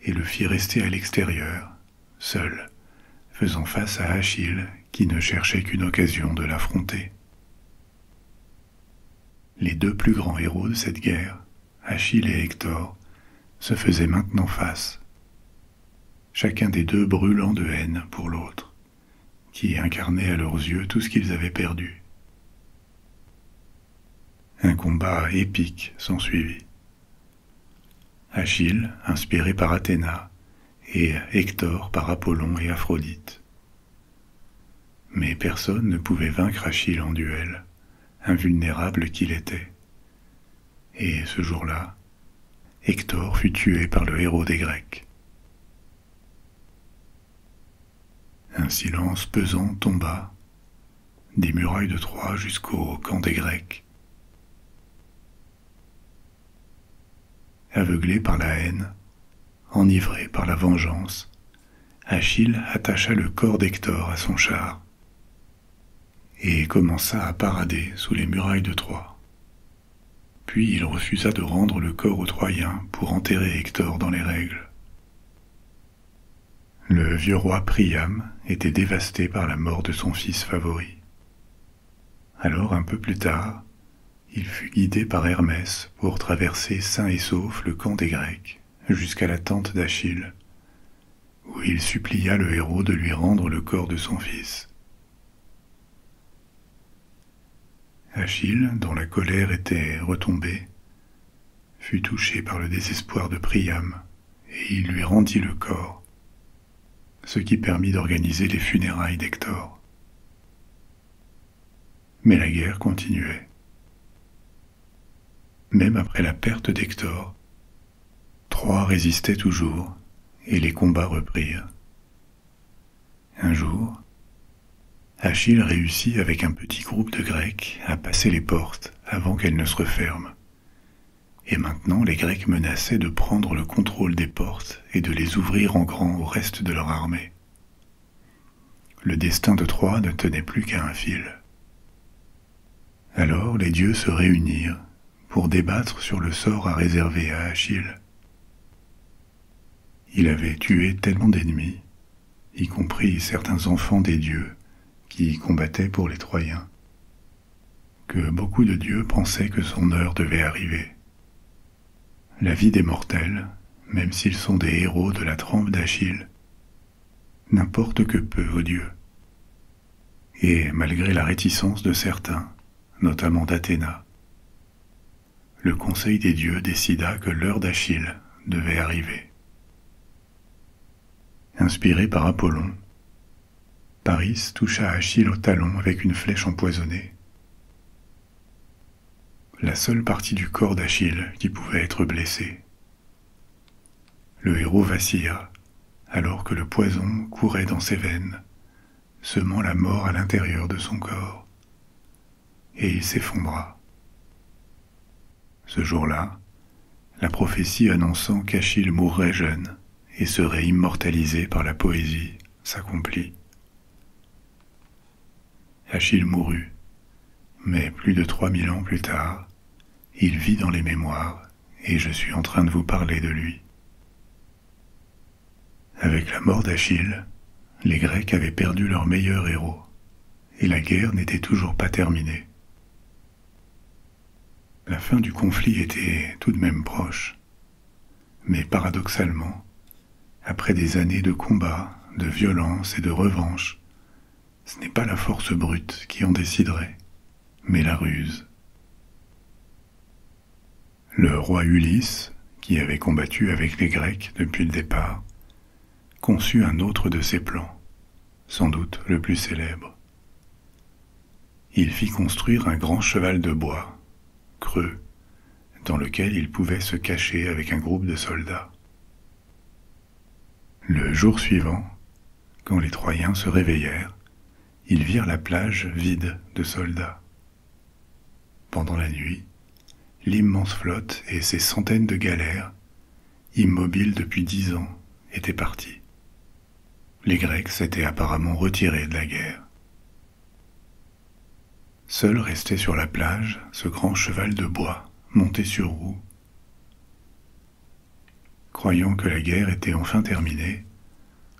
et le fit rester à l'extérieur, seul, faisant face à Achille qui ne cherchait qu'une occasion de l'affronter. Les deux plus grands héros de cette guerre, Achille et Hector, se faisaient maintenant face, chacun des deux brûlant de haine pour l'autre, qui incarnait à leurs yeux tout ce qu'ils avaient perdu. Un combat épique s'ensuivit. Achille, inspiré par Athéna, et Hector par Apollon et Aphrodite. Mais personne ne pouvait vaincre Achille en duel, invulnérable qu'il était. Et ce jour-là, Hector fut tué par le héros des Grecs. Un silence pesant tomba, des murailles de Troie jusqu'au camp des Grecs. Aveuglé par la haine, enivré par la vengeance, Achille attacha le corps d'Hector à son char et commença à parader sous les murailles de Troie. Puis il refusa de rendre le corps aux Troyens pour enterrer Hector dans les règles. Le vieux roi Priam était dévasté par la mort de son fils favori. Alors, un peu plus tard, il fut guidé par Hermès pour traverser sain et sauf le camp des Grecs jusqu'à la tente d'Achille, où il supplia le héros de lui rendre le corps de son fils. Achille, dont la colère était retombée, fut touché par le désespoir de Priam, et il lui rendit le corps, ce qui permit d'organiser les funérailles d'Hector. Mais la guerre continuait. Même après la perte d'Hector, Troie résistait toujours, et les combats reprirent. Un jour, Achille réussit avec un petit groupe de Grecs à passer les portes avant qu'elles ne se referment. Et maintenant les Grecs menaçaient de prendre le contrôle des portes et de les ouvrir en grand au reste de leur armée. Le destin de Troie ne tenait plus qu'à un fil. Alors les dieux se réunirent pour débattre sur le sort à réserver à Achille. Il avait tué tellement d'ennemis, y compris certains enfants des dieux qui combattaient pour les Troyens, que beaucoup de dieux pensaient que son heure devait arriver. La vie des mortels, même s'ils sont des héros de la trempe d'Achille, n'importe que peu aux dieux. Et malgré la réticence de certains, notamment d'Athéna, le conseil des dieux décida que l'heure d'Achille devait arriver. Inspiré par Apollon, Paris toucha Achille au talon avec une flèche empoisonnée. La seule partie du corps d'Achille qui pouvait être blessée. Le héros vacilla, alors que le poison courait dans ses veines, semant la mort à l'intérieur de son corps, et il s'effondra. Ce jour-là, la prophétie annonçant qu'Achille mourrait jeune et serait immortalisé par la poésie s'accomplit. Achille mourut, mais plus de 3000 ans plus tard, il vit dans les mémoires et je suis en train de vous parler de lui. Avec la mort d'Achille, les Grecs avaient perdu leur meilleur héros et la guerre n'était toujours pas terminée. La fin du conflit était tout de même proche, mais paradoxalement, après des années de combats, de violence et de revanche, ce n'est pas la force brute qui en déciderait, mais la ruse. Le roi Ulysse, qui avait combattu avec les Grecs depuis le départ, conçut un autre de ses plans, sans doute le plus célèbre. Il fit construire un grand cheval de bois, creux, dans lequel il pouvait se cacher avec un groupe de soldats. Le jour suivant, quand les Troyens se réveillèrent, ils virent la plage vide de soldats. Pendant la nuit, l'immense flotte et ses centaines de galères, immobiles depuis 10 ans, étaient partis. Les Grecs s'étaient apparemment retirés de la guerre. Seul restait sur la plage ce grand cheval de bois, monté sur roue. Croyant que la guerre était enfin terminée,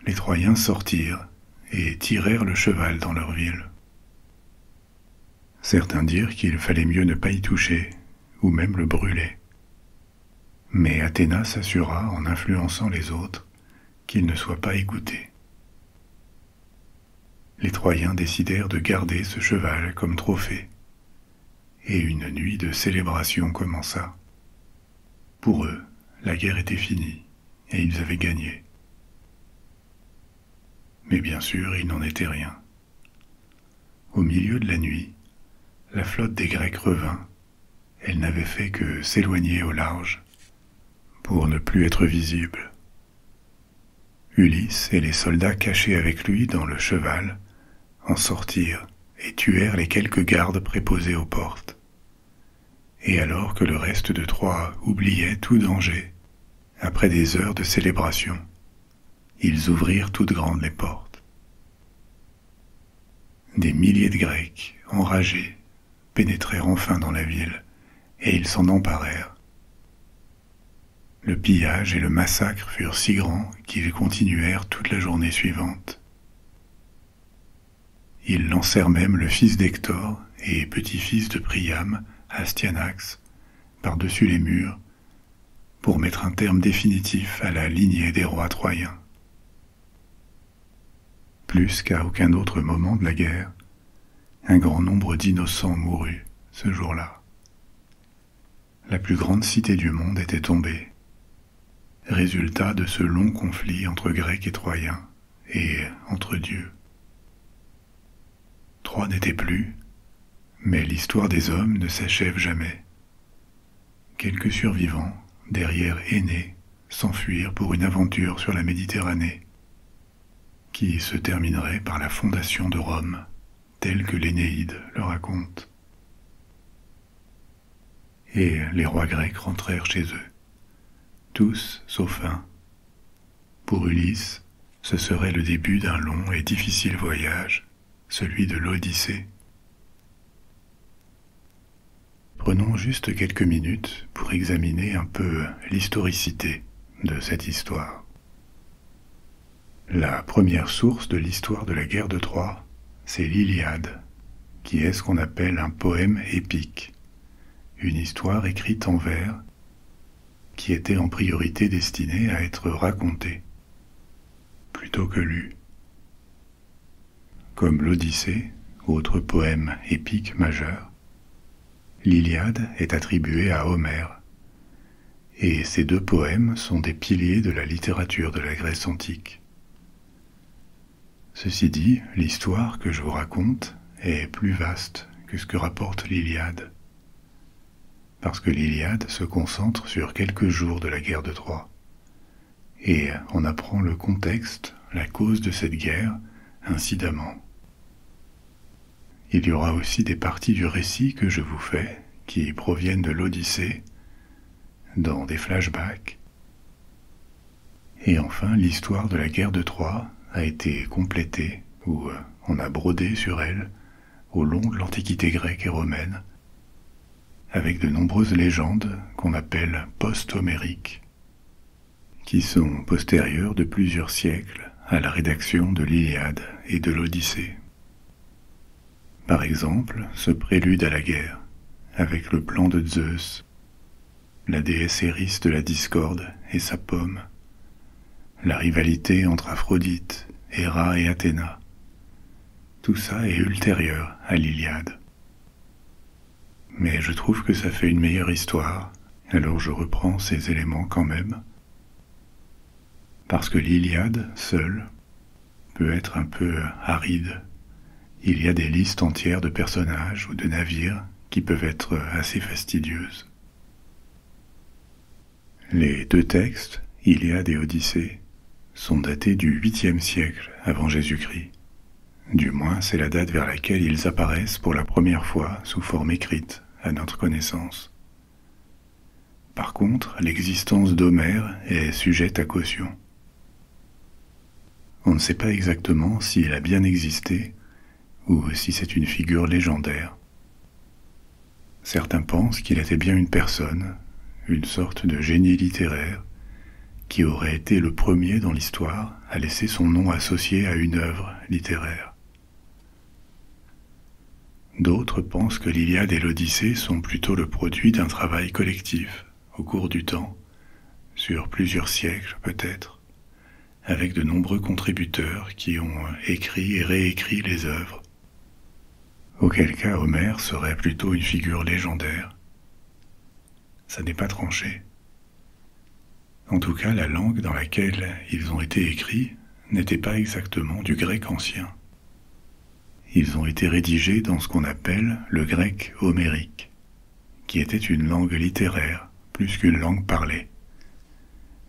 les Troyens sortirent et tirèrent le cheval dans leur ville. Certains dirent qu'il fallait mieux ne pas y toucher, ou même le brûler. Mais Athéna s'assura, en influençant les autres, qu'il ne soit pas écouté. Les Troyens décidèrent de garder ce cheval comme trophée, et une nuit de célébration commença. Pour eux, la guerre était finie, et ils avaient gagné. Mais bien sûr, il n'en était rien. Au milieu de la nuit, la flotte des Grecs revint. Elle n'avait fait que s'éloigner au large, pour ne plus être visible. Ulysse et les soldats cachés avec lui dans le cheval en sortirent et tuèrent les quelques gardes préposés aux portes. Et alors que le reste de Troie oubliait tout danger, après des heures de célébration, ils ouvrirent toutes grandes les portes. Des milliers de Grecs, enragés, pénétrèrent enfin dans la ville, et ils s'en emparèrent. Le pillage et le massacre furent si grands qu'ils continuèrent toute la journée suivante. Ils lancèrent même le fils d'Hector et petit-fils de Priam, Astyanax, par-dessus les murs, pour mettre un terme définitif à la lignée des rois troyens. Plus qu'à aucun autre moment de la guerre, un grand nombre d'innocents mourut ce jour-là. La plus grande cité du monde était tombée, résultat de ce long conflit entre Grecs et Troyens, et entre dieux. Troie n'était plus, mais l'histoire des hommes ne s'achève jamais. Quelques survivants, derrière Énée, s'enfuirent pour une aventure sur la Méditerranée, qui se terminerait par la fondation de Rome, telle que l'Énéide le raconte. Et les rois grecs rentrèrent chez eux, tous sauf un. Pour Ulysse, ce serait le début d'un long et difficile voyage, celui de l'Odyssée. Prenons juste quelques minutes pour examiner un peu l'historicité de cette histoire. La première source de l'histoire de la guerre de Troie, c'est l'Iliade, qui est ce qu'on appelle un poème épique, une histoire écrite en vers qui était en priorité destinée à être racontée, plutôt que lue. Comme l'Odyssée, autre poème épique majeur, l'Iliade est attribuée à Homère, et ces deux poèmes sont des piliers de la littérature de la Grèce antique. Ceci dit, l'histoire que je vous raconte est plus vaste que ce que rapporte l'Iliade, parce que l'Iliade se concentre sur quelques jours de la guerre de Troie, et on apprend le contexte, la cause de cette guerre, incidemment. Il y aura aussi des parties du récit que je vous fais, qui proviennent de l'Odyssée, dans des flashbacks. Et enfin, l'histoire de la guerre de Troie a été complétée, ou on a brodé sur elle, au long de l'Antiquité grecque et romaine, avec de nombreuses légendes qu'on appelle post-homériques, qui sont postérieures de plusieurs siècles à la rédaction de l'Iliade et de l'Odyssée. Par exemple, ce prélude à la guerre, avec le plan de Zeus, la déesse Éris de la discorde et sa pomme, la rivalité entre Aphrodite, Héra et Athéna. Tout ça est ultérieur à l'Iliade. Mais je trouve que ça fait une meilleure histoire, alors je reprends ces éléments quand même, parce que l'Iliade, seule, peut être un peu aride. Il y a des listes entières de personnages ou de navires qui peuvent être assez fastidieuses. Les deux textes, Iliade et Odyssée, sont datés du 8e siècle avant Jésus-Christ. Du moins, c'est la date vers laquelle ils apparaissent pour la première fois sous forme écrite, à notre connaissance. Par contre, l'existence d'Homère est sujette à caution. On ne sait pas exactement s'il a bien existé ou si c'est une figure légendaire. Certains pensent qu'il était bien une personne, une sorte de génie littéraire, qui aurait été le premier dans l'histoire à laisser son nom associé à une œuvre littéraire. D'autres pensent que l'Iliade et l'Odyssée sont plutôt le produit d'un travail collectif, au cours du temps, sur plusieurs siècles peut-être, avec de nombreux contributeurs qui ont écrit et réécrit les œuvres. Auquel cas Homère serait plutôt une figure légendaire. Ça n'est pas tranché. En tout cas, la langue dans laquelle ils ont été écrits n'était pas exactement du grec ancien. Ils ont été rédigés dans ce qu'on appelle le grec homérique, qui était une langue littéraire plus qu'une langue parlée.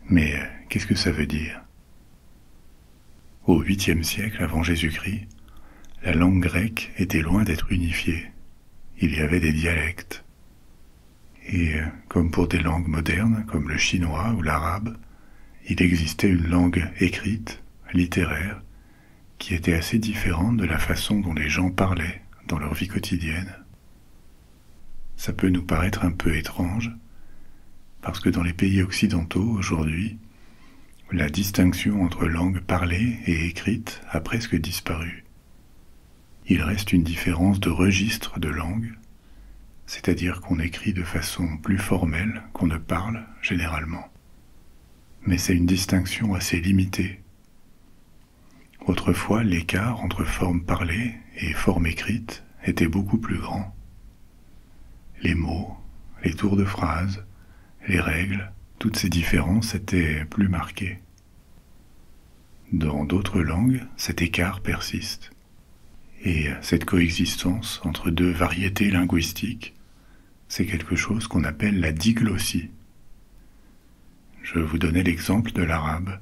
Mais qu'est-ce que ça veut dire? Au 8e siècle avant Jésus-Christ, la langue grecque était loin d'être unifiée. Il y avait des dialectes. Et comme pour des langues modernes, comme le chinois ou l'arabe, il existait une langue écrite, littéraire, qui était assez différente de la façon dont les gens parlaient dans leur vie quotidienne. Ça peut nous paraître un peu étrange, parce que dans les pays occidentaux aujourd'hui, la distinction entre langue parlée et écrite a presque disparu. Il reste une différence de registre de langue, c'est-à-dire qu'on écrit de façon plus formelle qu'on ne parle généralement. Mais c'est une distinction assez limitée. Autrefois, l'écart entre forme parlée et forme écrite était beaucoup plus grand. Les mots, les tours de phrases, les règles, toutes ces différences étaient plus marquées. Dans d'autres langues, cet écart persiste. Et cette coexistence entre deux variétés linguistiques, c'est quelque chose qu'on appelle la diglossie. Je vous donnais l'exemple de l'arabe.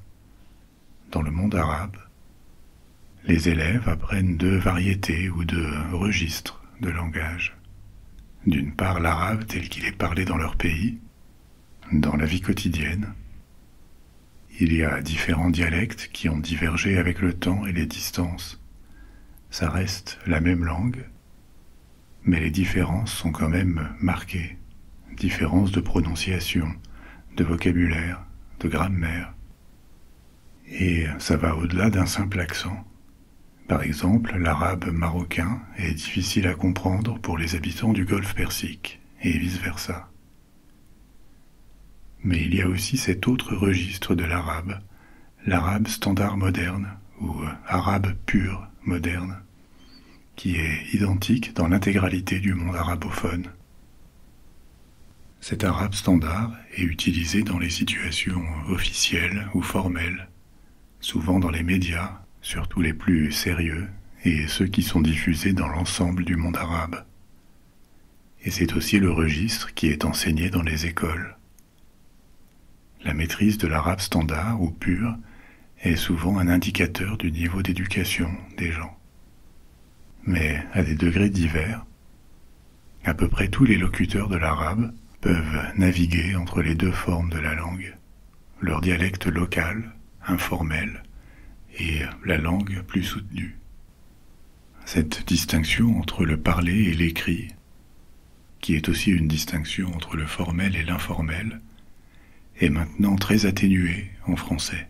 Dans le monde arabe, les élèves apprennent deux variétés ou deux registres de langage. D'une part, l'arabe tel qu'il est parlé dans leur pays, dans la vie quotidienne. Il y a différents dialectes qui ont divergé avec le temps et les distances. Ça reste la même langue, mais les différences sont quand même marquées. Différences de prononciation, de vocabulaire, de grammaire. Et ça va au-delà d'un simple accent. Par exemple, l'arabe marocain est difficile à comprendre pour les habitants du Golfe Persique, et vice-versa. Mais il y a aussi cet autre registre de l'arabe standard moderne, ou arabe pur moderne, qui est identique dans l'intégralité du monde arabophone. Cet arabe standard est utilisé dans les situations officielles ou formelles, souvent dans les médias, surtout les plus sérieux, et ceux qui sont diffusés dans l'ensemble du monde arabe. Et c'est aussi le registre qui est enseigné dans les écoles. La maîtrise de l'arabe standard ou pur est souvent un indicateur du niveau d'éducation des gens. Mais à des degrés divers, à peu près tous les locuteurs de l'arabe peuvent naviguer entre les deux formes de la langue, leur dialecte local, informel, et la langue plus soutenue. Cette distinction entre le parlé et l'écrit, qui est aussi une distinction entre le formel et l'informel, est maintenant très atténuée en français.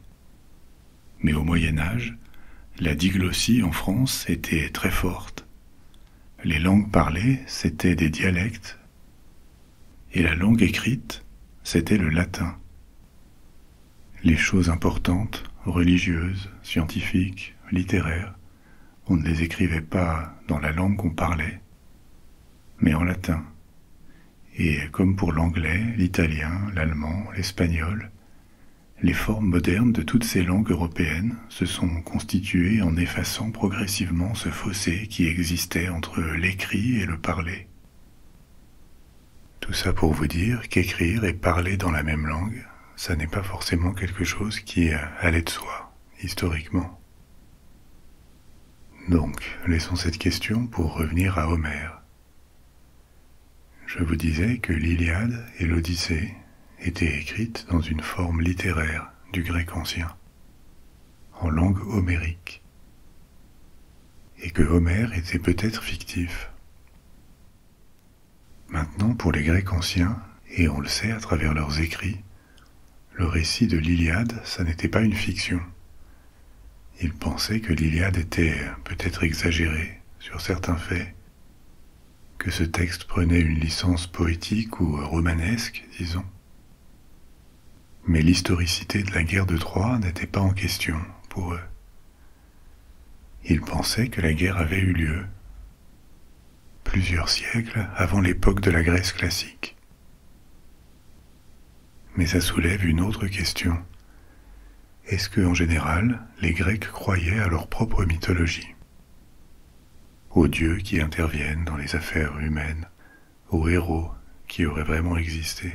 Mais au Moyen Âge, la diglossie en France était très forte. Les langues parlées, c'étaient des dialectes, et la langue écrite, c'était le latin. Les choses importantes, religieuses, scientifiques, littéraires, on ne les écrivait pas dans la langue qu'on parlait, mais en latin. Et comme pour l'anglais, l'italien, l'allemand, l'espagnol, les formes modernes de toutes ces langues européennes se sont constituées en effaçant progressivement ce fossé qui existait entre l'écrit et le parler. Tout ça pour vous dire qu'écrire et parler dans la même langue, ça n'est pas forcément quelque chose qui allait de soi, historiquement. Donc, laissons cette question pour revenir à Homère. Je vous disais que l'Iliade et l'Odyssée étaient écrites dans une forme littéraire du grec ancien, en langue homérique, et que Homère était peut-être fictif. Maintenant, pour les Grecs anciens, et on le sait à travers leurs écrits, le récit de l'Iliade, ça n'était pas une fiction. Ils pensaient que l'Iliade était peut-être exagérée sur certains faits, que ce texte prenait une licence poétique ou romanesque, disons. Mais l'historicité de la guerre de Troie n'était pas en question pour eux. Ils pensaient que la guerre avait eu lieu plusieurs siècles avant l'époque de la Grèce classique. Mais ça soulève une autre question. Est-ce que, en général, les Grecs croyaient à leur propre mythologie, aux dieux qui interviennent dans les affaires humaines, aux héros qui auraient vraiment existé?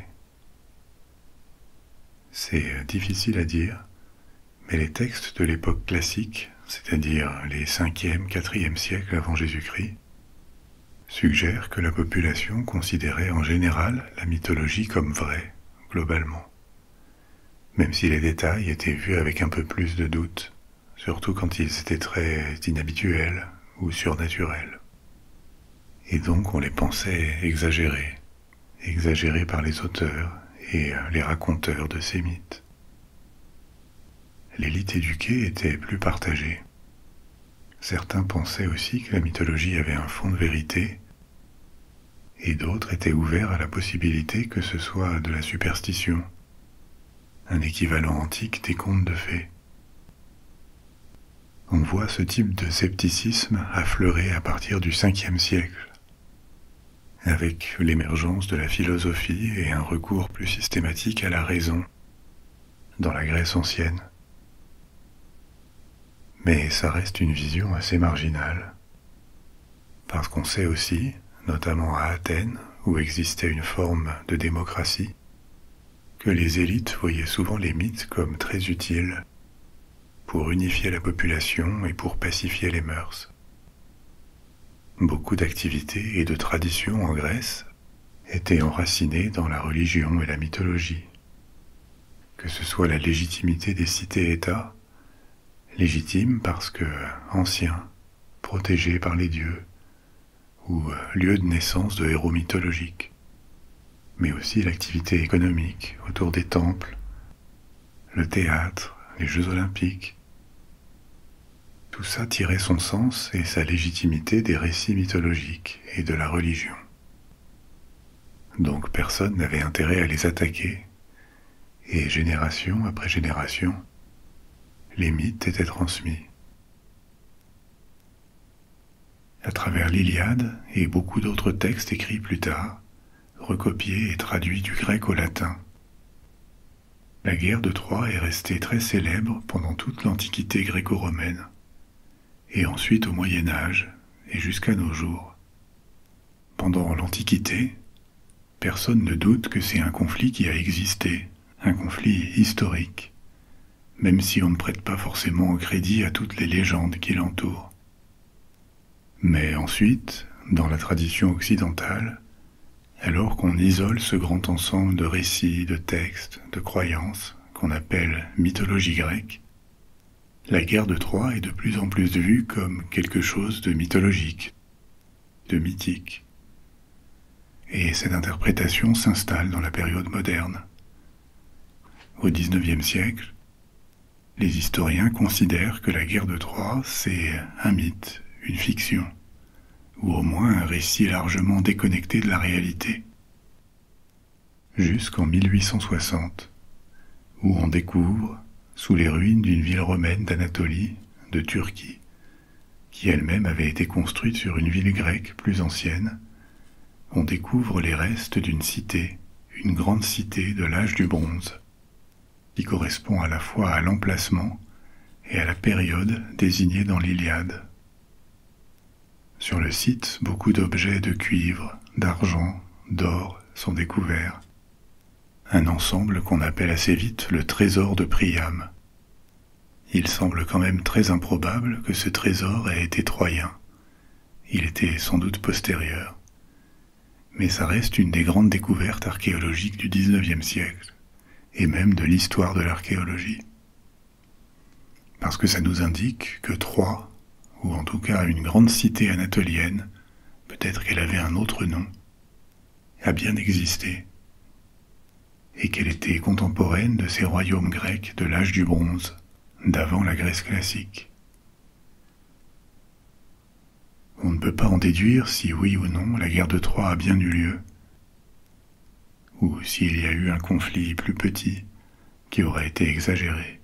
C'est difficile à dire, mais les textes de l'époque classique, c'est-à-dire les 5e, 4e siècles avant Jésus-Christ, suggèrent que la population considérait en général la mythologie comme vraie, globalement, même si les détails étaient vus avec un peu plus de doute, surtout quand ils étaient très inhabituels ou surnaturels. Et donc on les pensait exagérés par les auteurs et les raconteurs de ces mythes. L'élite éduquée était plus partagée. Certains pensaient aussi que la mythologie avait un fond de vérité, et d'autres étaient ouverts à la possibilité que ce soit de la superstition, un équivalent antique des contes de fées. On voit ce type de scepticisme affleurer à partir du 5e siècle, avec l'émergence de la philosophie et un recours plus systématique à la raison dans la Grèce ancienne. Mais ça reste une vision assez marginale, parce qu'on sait aussi, notamment à Athènes, où existait une forme de démocratie, que les élites voyaient souvent les mythes comme très utiles pour unifier la population et pour pacifier les mœurs. Beaucoup d'activités et de traditions en Grèce étaient enracinées dans la religion et la mythologie, que ce soit la légitimité des cités-États, légitime parce que anciens, protégés par les dieux, ou lieu de naissance de héros mythologiques, mais aussi l'activité économique autour des temples, le théâtre, les Jeux olympiques. Tout ça tirait son sens et sa légitimité des récits mythologiques et de la religion. Donc personne n'avait intérêt à les attaquer, et génération après génération, les mythes étaient transmis. À travers l'Iliade et beaucoup d'autres textes écrits plus tard, recopiés et traduits du grec au latin, la guerre de Troie est restée très célèbre pendant toute l'Antiquité gréco-romaine, et ensuite au Moyen Âge et jusqu'à nos jours. Pendant l'Antiquité, personne ne doute que c'est un conflit qui a existé, un conflit historique, même si on ne prête pas forcément au crédit à toutes les légendes qui l'entourent. Mais ensuite, dans la tradition occidentale, alors qu'on isole ce grand ensemble de récits, de textes, de croyances, qu'on appelle mythologie grecque, la guerre de Troie est de plus en plus vue comme quelque chose de mythologique, de mythique. Et cette interprétation s'installe dans la période moderne. Au XIXe siècle, les historiens considèrent que la guerre de Troie, c'est un mythe, une fiction, ou au moins un récit largement déconnecté de la réalité. Jusqu'en 1860, où on découvre, sous les ruines d'une ville romaine d'Anatolie, de Turquie, qui elle-même avait été construite sur une ville grecque plus ancienne, on découvre les restes d'une cité, une grande cité de l'âge du bronze, qui correspond à la fois à l'emplacement et à la période désignée dans l'Iliade. Sur le site, beaucoup d'objets de cuivre, d'argent, d'or sont découverts. Un ensemble qu'on appelle assez vite le trésor de Priam. Il semble quand même très improbable que ce trésor ait été troyen. Il était sans doute postérieur. Mais ça reste une des grandes découvertes archéologiques du XIXe siècle, et même de l'histoire de l'archéologie. Parce que ça nous indique que Troie, ou en tout cas une grande cité anatolienne, peut-être qu'elle avait un autre nom, a bien existé, et qu'elle était contemporaine de ces royaumes grecs de l'âge du bronze, d'avant la Grèce classique. On ne peut pas en déduire si oui ou non la guerre de Troie a bien eu lieu, ou s'il y a eu un conflit plus petit qui aurait été exagéré,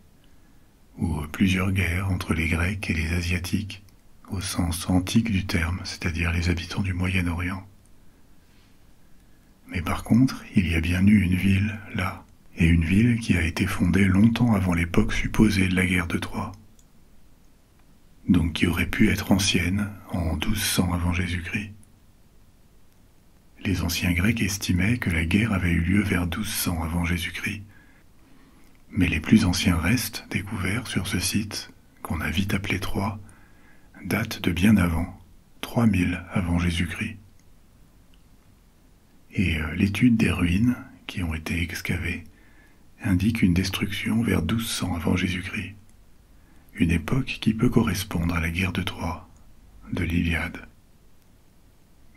ou plusieurs guerres entre les Grecs et les Asiatiques, au sens antique du terme, c'est-à-dire les habitants du Moyen-Orient. Mais par contre, il y a bien eu une ville là, et une ville qui a été fondée longtemps avant l'époque supposée de la guerre de Troie, donc qui aurait pu être ancienne, en 1200 avant Jésus-Christ. Les anciens Grecs estimaient que la guerre avait eu lieu vers 1200 avant Jésus-Christ, mais les plus anciens restes découverts sur ce site, qu'on a vite appelé Troie, datent de bien avant, 3000 avant Jésus-Christ. Et l'étude des ruines qui ont été excavées indique une destruction vers 1200 avant Jésus-Christ, une époque qui peut correspondre à la guerre de Troie, de l'Iliade,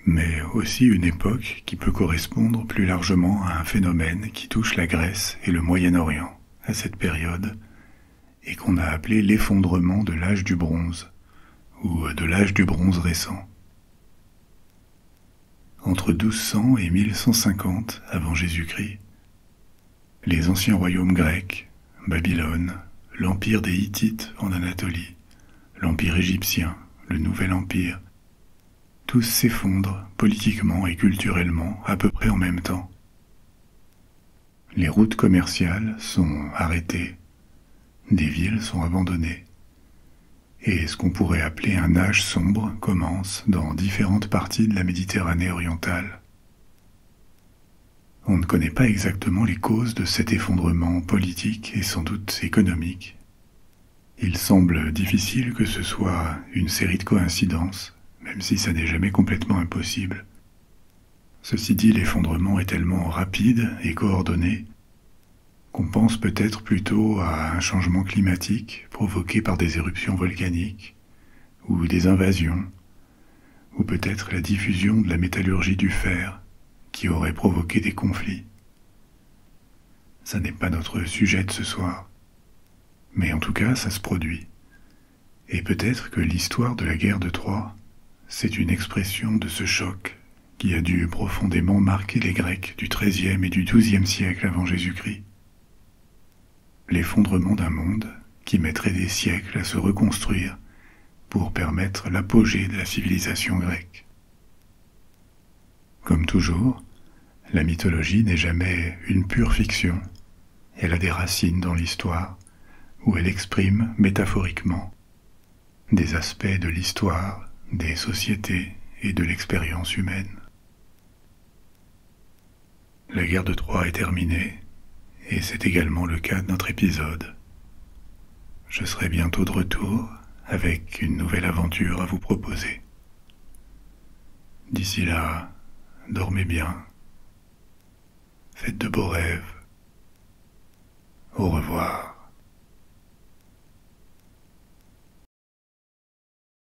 mais aussi une époque qui peut correspondre plus largement à un phénomène qui touche la Grèce et le Moyen-Orient à cette période, et qu'on a appelé l'effondrement de l'âge du bronze, ou de l'âge du bronze récent. Entre 1200 et 1150 avant Jésus-Christ, les anciens royaumes grecs, Babylone, l'empire des Hittites en Anatolie, l'empire égyptien, le Nouvel Empire, tous s'effondrent politiquement et culturellement à peu près en même temps. Les routes commerciales sont arrêtées, des villes sont abandonnées, et ce qu'on pourrait appeler un âge sombre commence dans différentes parties de la Méditerranée orientale. On ne connaît pas exactement les causes de cet effondrement politique et sans doute économique. Il semble difficile que ce soit une série de coïncidences, même si ça n'est jamais complètement impossible. Ceci dit, l'effondrement est tellement rapide et coordonné qu'on pense peut-être plutôt à un changement climatique provoqué par des éruptions volcaniques, ou des invasions, ou peut-être la diffusion de la métallurgie du fer qui aurait provoqué des conflits. Ça n'est pas notre sujet de ce soir, mais en tout cas ça se produit. Et peut-être que l'histoire de la guerre de Troie, c'est une expression de ce choc qui a dû profondément marquer les Grecs du XIIIe et du XIIe siècle avant Jésus-Christ. L'effondrement d'un monde qui mettrait des siècles à se reconstruire pour permettre l'apogée de la civilisation grecque. Comme toujours, la mythologie n'est jamais une pure fiction. Elle a des racines dans l'histoire, où elle exprime métaphoriquement des aspects de l'histoire, des sociétés et de l'expérience humaine. La guerre de Troie est terminée, et c'est également le cas de notre épisode. Je serai bientôt de retour avec une nouvelle aventure à vous proposer. D'ici là, dormez bien, faites de beaux rêves,